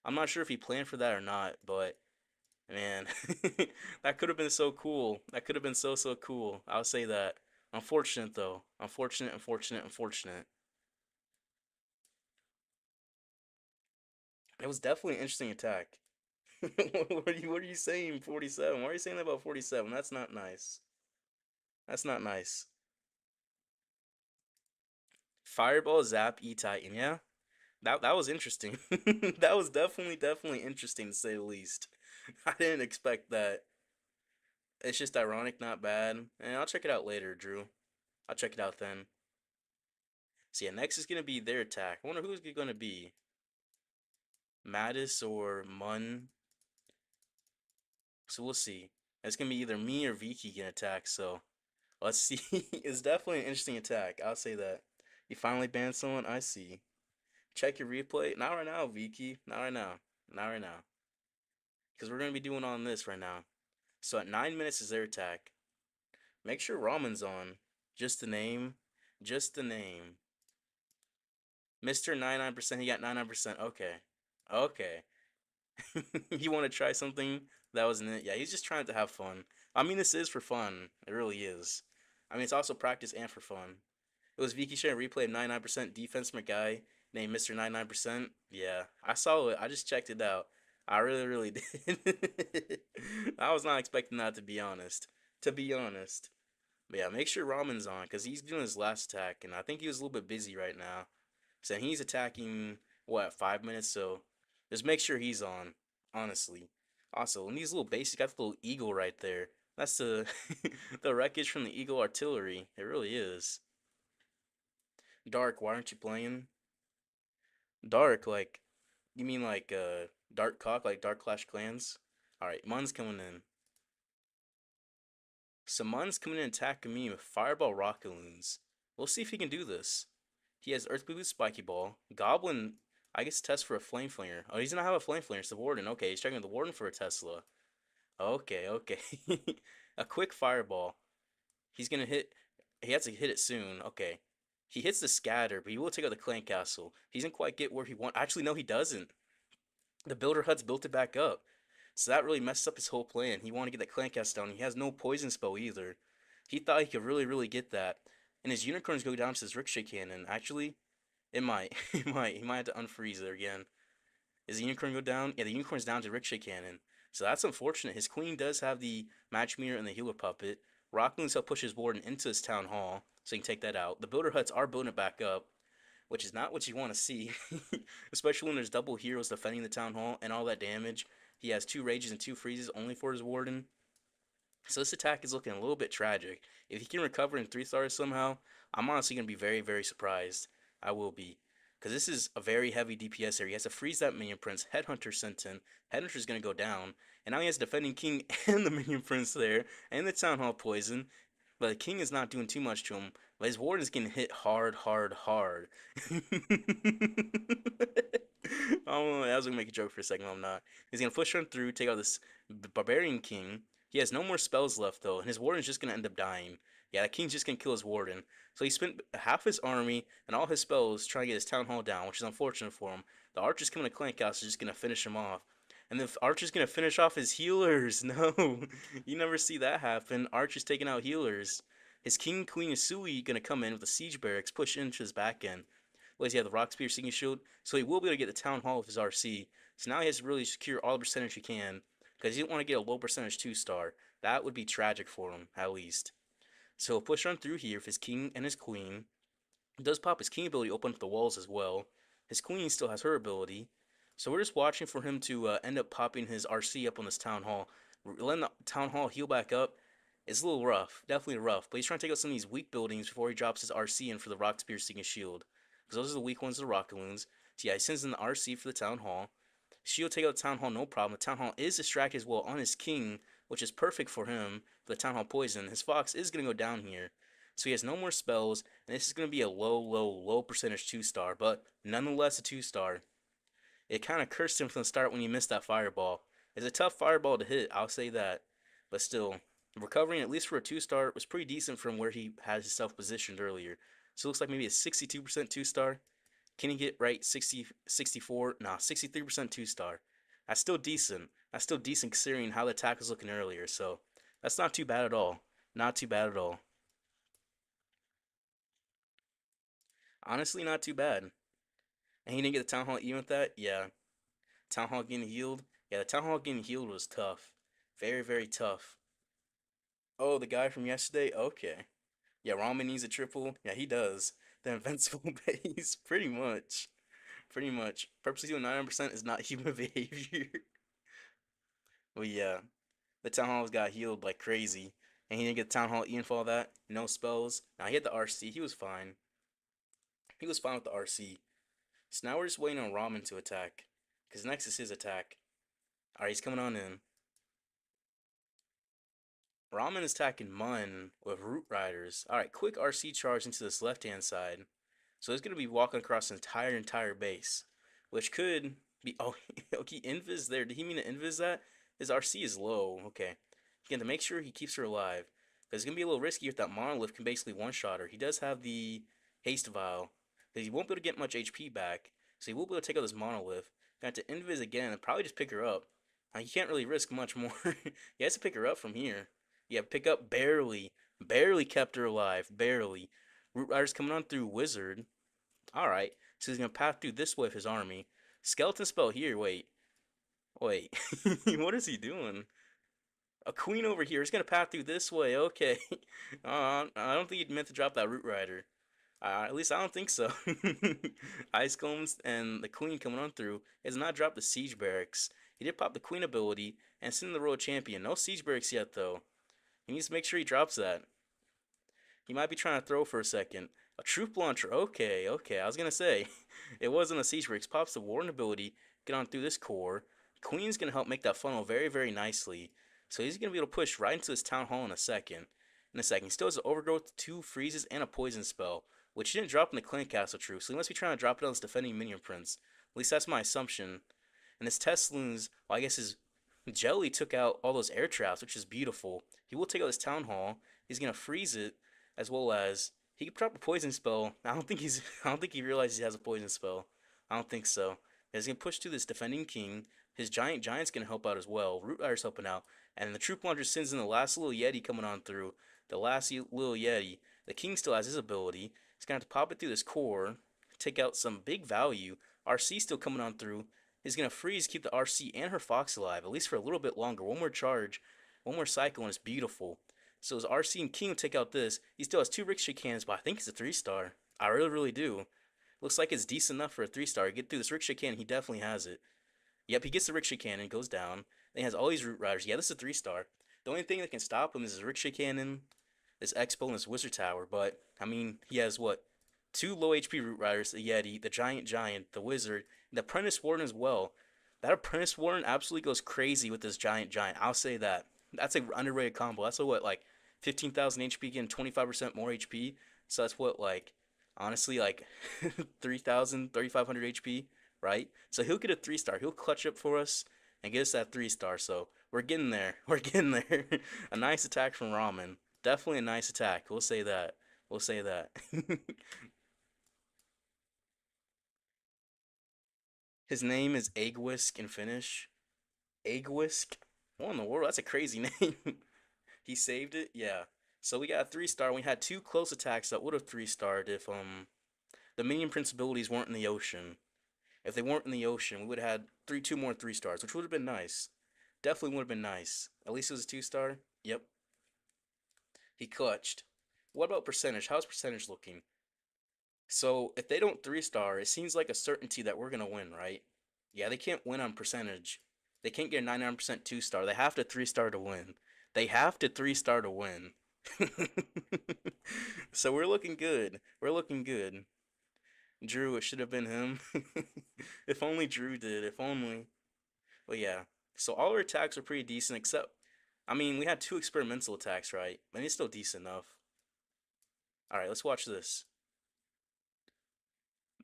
Speaker 1: I'm not sure if he planned for that or not, but man, that could have been so cool. That could have been so cool. I'll say that. Unfortunate though. Unfortunate. It was definitely an interesting attack. What are you saying, 47? Why are you saying that about 47? That's not nice. That's not nice. Fireball Zap E Titan, yeah? That was interesting. That was definitely interesting to say the least. I didn't expect that. It's just ironic, not bad. And I'll check it out later, Drew. I'll check it out then. So yeah, next is gonna be their attack. I wonder who's it gonna be. Mattis or Mun. So we'll see. It's gonna be either me or Viki can attack, so let's see. It's definitely an interesting attack. I'll say that. You finally banned someone? I see. Check your replay. Not right now, Viki. Not right now. Not right now. Because we're gonna be doing on this right now. So at 9 minutes is their attack. Make sure Ramen's on. Just the name. Just the name. Mr. 99%, he got 99%. Okay. Okay. You want to try something that wasn't it? Yeah, he's just trying to have fun. I mean, this is for fun. It really is. I mean, it's also practice and for fun. It was Vicky sharing a replay of 99% defense from a guy named Mr. 99%. Yeah, I saw it. I just checked it out. I really did. I was not expecting that, to be honest. To be honest. But yeah, make sure Ramen's on because he's doing his last attack, and I think he was a little bit busy right now. So he's attacking, what, 5 minutes? So just make sure he's on, honestly. Also, and these little bases got the little eagle right there. That's the the wreckage from the Eagle artillery. It really is. Dark, why aren't you playing? Dark, like, you mean like Dark Cock, like Dark Clash Clans? Alright, Mun's coming in. So Mun's coming in attacking me with Fireball Rockaloons. We'll see if he can do this. He has Earthquake with Spiky Ball. Goblin, I guess, test for a Flame Flinger. Oh, he does not have a Flame Flinger, it's the Warden. Okay, he's checking the Warden for a Tesla. Okay. A quick Fireball. He's gonna hit. He has to hit it soon. Okay. He hits the scatter, but he will take out the clan castle. He doesn't quite get where he wants. Actually, no, he doesn't. The builder hut's built it back up. So that really messed up his whole plan. He wanted to get that clan castle down. He has no poison spell either. He thought he could really get that. And his unicorns go down to his ricochet cannon. Actually, it might. He might have to unfreeze it again. Is the unicorn go down? Yeah, the unicorn's down to ricochet cannon. So that's unfortunate. His queen does have the match meter and the healer puppet. Rockloons help push his warden into his town hall, so he can take that out. The builder huts are building it back up. which is not what you want to see, especially when there's double heroes defending the town hall and all that damage. He has two rages and two freezes only for his warden. So this attack is looking a little bit tragic. If he can recover in 3 stars somehow, I'm honestly going to be very, very surprised. I will be. Because this is a very heavy DPS area. He has to freeze that minion prince. Headhunter sent in. Headhunter's going to go down. And now he has defending king and the minion prince there. And the town hall poison. But the king is not doing too much to him. But his warden is getting hit hard, hard, hard. I was gonna make a joke for a second, but I'm not. He's gonna push him through, take out this barbarian king. He has no more spells left though, and his warden's just gonna end up dying. Yeah, the king's just gonna kill his warden. So he spent half his army and all his spells trying to get his town hall down, which is unfortunate for him. The archer's coming to Clank House is just gonna finish him off. And the Archer's gonna finish off his healers. No, you never see that happen. Archer's taking out healers. His king, queen, and Sui gonna come in with the siege barracks, push into his back end. Well, he have the rock spear, singing shield, so he will be able to get the town hall with his RC. So now he has to really secure all the percentage he can, because he didn't want to get a low percentage 2 star. That would be tragic for him, at least. So he'll push on through here with his king and his queen. He does pop his king ability open up the walls as well. His queen still has her ability. So we're just watching for him to end up popping his RC up on this town hall. Letting the town hall heal back up is a little rough, definitely rough. But he's trying to take out some of these weak buildings before he drops his RC in for the rock spear, singing shield. Because those are the weak ones, the rocket loons. So yeah, he sends in the RC for the town hall. Shield take out the town hall, no problem. The town hall is distracted as well on his king, which is perfect for him for the town hall poison. His fox is going to go down here. So he has no more spells, and this is going to be a low, low, low percentage 2 star, but nonetheless a 2 star. It kind of cursed him from the start when he missed that fireball. It's a tough fireball to hit, I'll say that. But still, recovering at least for a 2 star was pretty decent from where he had himself positioned earlier. So it looks like maybe a 62% 2 star. Can he get right 60, 64? Nah, 63% 2 star. That's still decent. That's still decent considering how the attack was looking earlier. So that's not too bad at all. Not too bad at all. Honestly, not too bad. And he didn't get the town hall even with that? Yeah. Town hall getting healed? Yeah, the town hall getting healed was tough. Very, very tough. Oh, the guy from yesterday? Okay. Yeah, Ramen needs a triple. Yeah, he does. The invincible base, pretty much. Pretty much. Purposely doing 99% is not human behavior. But yeah, the town halls got healed like crazy. And he didn't get the town hall even for all that. No spells. Now he had the RC. He was fine. He was fine with the RC. So now we're just waiting on Ramen to attack. Because next is his attack. Alright, he's coming on in. Ramen is attacking Mun with Root Riders. Alright, quick RC charge into this left-hand side. So he's going to be walking across the entire base. Which could be... Oh, okay, invis there. Did he mean to invis that? His RC is low. Okay. Again, to make sure he keeps her alive. Because it's going to be a little risky if that monolith can basically one-shot her. He does have the haste vial. But he won't be able to get much HP back. So he will be able to take out this monolith. Got to invis again and probably just pick her up. He can't really risk much more. He has to pick her up from here. Yeah, pick up barely. Barely kept her alive. Barely. Root Rider's coming on through Wizard. Alright. So he's going to path through this way with his army. Skeleton spell here. Wait. Wait. What is he doing? A queen over here. He's going to path through this way. Okay. I don't think he meant to drop that Root Rider. At least I don't think so. Ice Combs and the queen coming on through. He has not dropped the siege barracks. He did pop the queen ability and send the royal champion. No siege barracks yet though. He needs to make sure he drops that. He might be trying to throw for a second. A troop launcher. Okay, okay. I was gonna say it wasn't a siege barracks. Pops the warden ability. Get on through this core. Queen's gonna help make that funnel very, very nicely. So he's gonna be able to push right into this town hall in a second. He still has an overgrowth, 2 freezes, and a poison spell, which he didn't drop in the Clan Castle troop. So he must be trying to drop it on his defending minion prince. At least that's my assumption. And his Tesloons, well, I guess his Jelly took out all those air traps, which is beautiful. He will take out this town hall. He's gonna freeze it, as well as he could drop a poison spell. I don't think he's. I don't think he realizes he has a poison spell. I don't think so. He's gonna push through this defending king. His giant's gonna help out as well. Root Rider's helping out, and the troop launcher sends in the last little Yeti coming on through. The last little Yeti. The king still has his ability. He's gonna have to pop it through this core, take out some big value. RC still coming on through. He's gonna freeze, keep the RC and her fox alive, at least for a little bit longer. One more charge, one more cycle, and it's beautiful. So his RC and king will take out this. He still has 2 ricochet cannons, but I think it's a 3-star. I really, really do. Looks like it's decent enough for a 3-star. Get through this rickshaw cannon, he definitely has it. Yep, he gets the rickshaw cannon, goes down. Then he has all these root riders. Yeah, this is a 3-star. The only thing that can stop him is his rickshaw cannon, this Expo, and this wizard tower. But I mean, he has what? Two low HP root riders, the Yeti, the giant, the wizard, and the apprentice warden as well. That apprentice warden absolutely goes crazy with this giant. I'll say that. That's an underrated combo. That's a what, like 15,000 HP getting 25% more HP. So that's what, like, honestly, like 3,000, 3,500 HP, right? So he'll get a 3-star. He'll clutch up for us and get us that 3-star. So we're getting there. We're getting there. A nice attack from Ramen. Definitely a nice attack. We'll say that. We'll say that. His name is Egg Whisk in Finnish. Egg Whisk? What in the world? That's a crazy name. He saved it? Yeah. So we got a 3-star. We had two close attacks that would have 3-starred if the minion principalities weren't in the ocean. If they weren't in the ocean, we would have had two more 3-stars, which would have been nice. Definitely would have been nice. At least it was a 2-star. Yep. He clutched. What about percentage? How's percentage looking? So if they don't 3-star, it seems like a certainty that we're gonna win, right? Yeah, they can't win on percentage. They can't get a 99% 2-star. They have to 3-star to win. They have to 3-star to win. So we're looking good. We're looking good. Drew, it should have been him. If only Drew did. If only. But yeah. So all our attacks are pretty decent, except, I mean, we had two experimental attacks, right? And it's still decent enough. All right, let's watch this.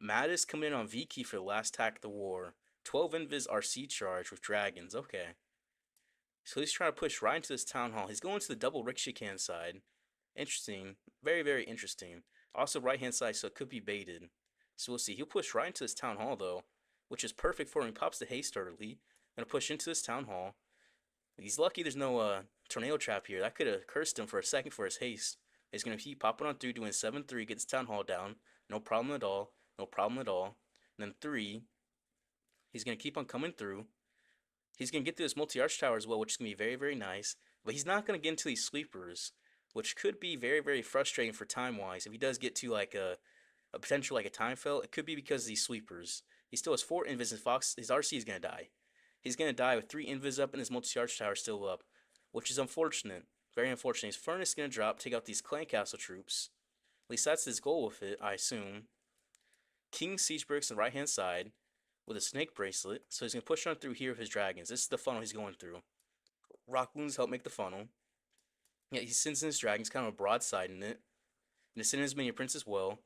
Speaker 1: Mattis coming in on V-Key for the last attack of the war. 12 Invis RC charge with dragons. Okay. So he's trying to push right into this town hall. He's going to the double Rikshikan side. Interesting. Very, very interesting. Also right hand side, so it could be baited. So we'll see. He'll push right into this town hall though, which is perfect for him. He pops the haste early. Gonna push into this town hall. He's lucky there's no tornado trap here. That could have cursed him for a second for his haste. He's gonna keep popping on through, doing 7-3, gets town hall down. No problem at all. No problem at all. And then 3, he's gonna keep on coming through. He's going to get through this multi-arch tower as well, which is going to be very, very nice. But he's not going to get into these sleepers, which could be very, very frustrating for time-wise. If he does get to like a potential like a time fail, it could be because of these sleepers. He still has 4 invis and Fox. His RC is going to die. He's going to die with 3 invis up and his multi-arch tower still up, which is unfortunate. Very unfortunate. His furnace is going to drop, take out these clan castle troops. At least that's his goal with it, I assume. King Siege Bricks on the right-hand side with a snake bracelet, so he's going to push on through here with his dragons. This is the funnel he's going through. Rock Loons help make the funnel. Yeah, he sends in his dragons, kind of a broadside in it. And he's sending his minion prince as well.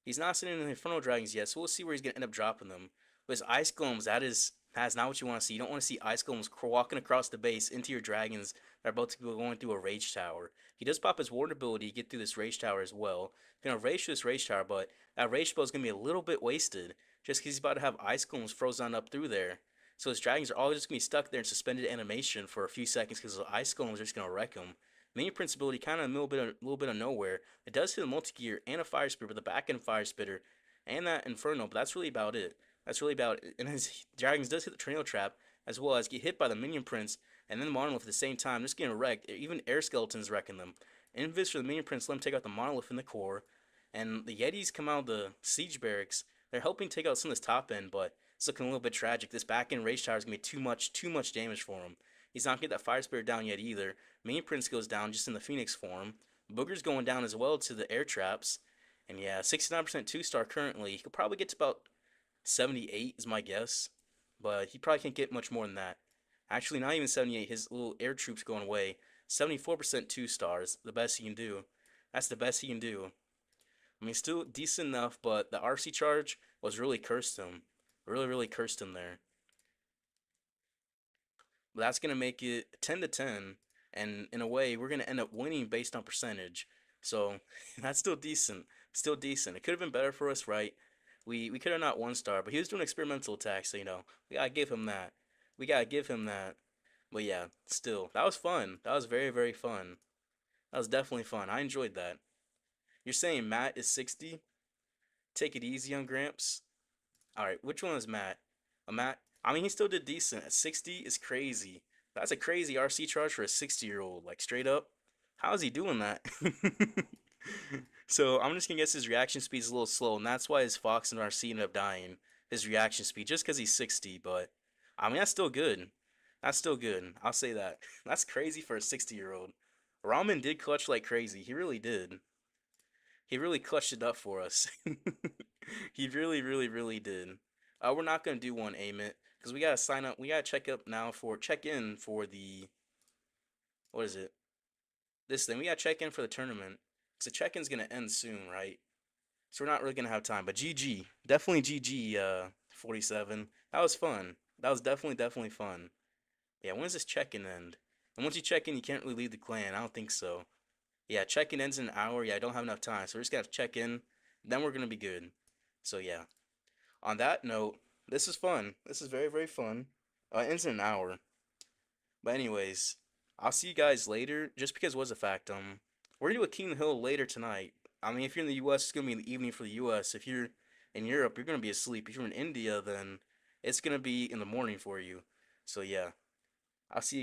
Speaker 1: He's not sending in the Infernal Dragons yet, so we'll see where he's going to end up dropping them. But his Ice Golems, that's not what you want to see. You don't want to see Ice Golems walking across the base into your dragons that are about to be going through a Rage Tower. He does pop his Ward ability to get through this Rage Tower as well. He's going to rage through this Rage Tower, but that Rage spell is going to be a little bit wasted just because he's about to have Ice Golems frozen up through there. So his dragons are all just going to be stuck there in suspended animation for a few seconds because the Ice Golems are just going to wreck them. Minion Prince ability kind of a little bit of nowhere. It does hit a multi-gear and a Fire Spitter, but the back end Fire Spitter and that Inferno, but that's really about it. That's really about it. And his dragons does hit the Tornado Trap, as well as get hit by the Minion Prince and then the Monolith at the same time, just getting wrecked. Even Air Skeletons wrecking them. Invis for the Minion Prince, let him take out the Monolith in the core. And the Yetis come out of the Siege Barracks. They're helping take out some of this top end, but it's looking a little bit tragic. This back end Rage Tower is going to be too much damage for him. He's not going to get that Fire Spirit down yet either. Minion Prince goes down just in the Phoenix form. Booger's going down as well to the air traps. And yeah, 69% 2-star currently. He could probably get to about 78 is my guess. But he probably can't get much more than that. Actually, not even 78. His little air troops going away. 74% 2-stars. The best he can do. That's the best he can do. I mean, still decent enough, but the RC charge was really cursed him. Really, really cursed him there. But that's going to make it 10 to 10. And in a way, we're going to end up winning based on percentage. So that's still decent. Still decent. It could have been better for us, right? We could have not 1-star, but he was doing experimental attacks, so, you know, we got to give him that. We got to give him that. But yeah, still, that was fun. That was very, very fun. That was definitely fun. I enjoyed that. You're saying Matt is 60? Take it easy on Gramps. Alright, which one is Matt? Matt, I mean, he still did decent. At 60 is crazy. That's a crazy RC charge for a 60-year-old. Like, straight up. How is he doing that? So I'm just gonna guess his reaction speed's a little slow, and that's why his Fox and RC ended up dying. His reaction speed, just because he's 60, but I mean that's still good. That's still good. I'll say that. That's crazy for a 60-year-old. Ramen did clutch like crazy. He really did. He really clutched it up for us. He really, really, really did. We're not gonna do one aim it because we gotta sign up. We gotta check in for the what is it? This thing. We gotta check in for the tournament. So check-in's gonna end soon, right? So we're not really gonna have time. But GG, definitely GG. 47. That was fun. That was definitely fun. Yeah. When does this check-in end? And once you check in, you can't really leave the clan. I don't think so. Yeah, check-in ends in an hour. Yeah, I don't have enough time, so we're just gonna have to check in. Then we're gonna be good. So yeah. On that note, this is fun. This is very very fun. It ends in an hour. But anyways, I'll see you guys later. Just because what's a fact, we're gonna do a King Hill later tonight. I mean, if you're in the U.S., it's gonna be in the evening for the U.S. If you're in Europe, you're gonna be asleep. If you're in India, then it's gonna be in the morning for you. So yeah, I'll see you.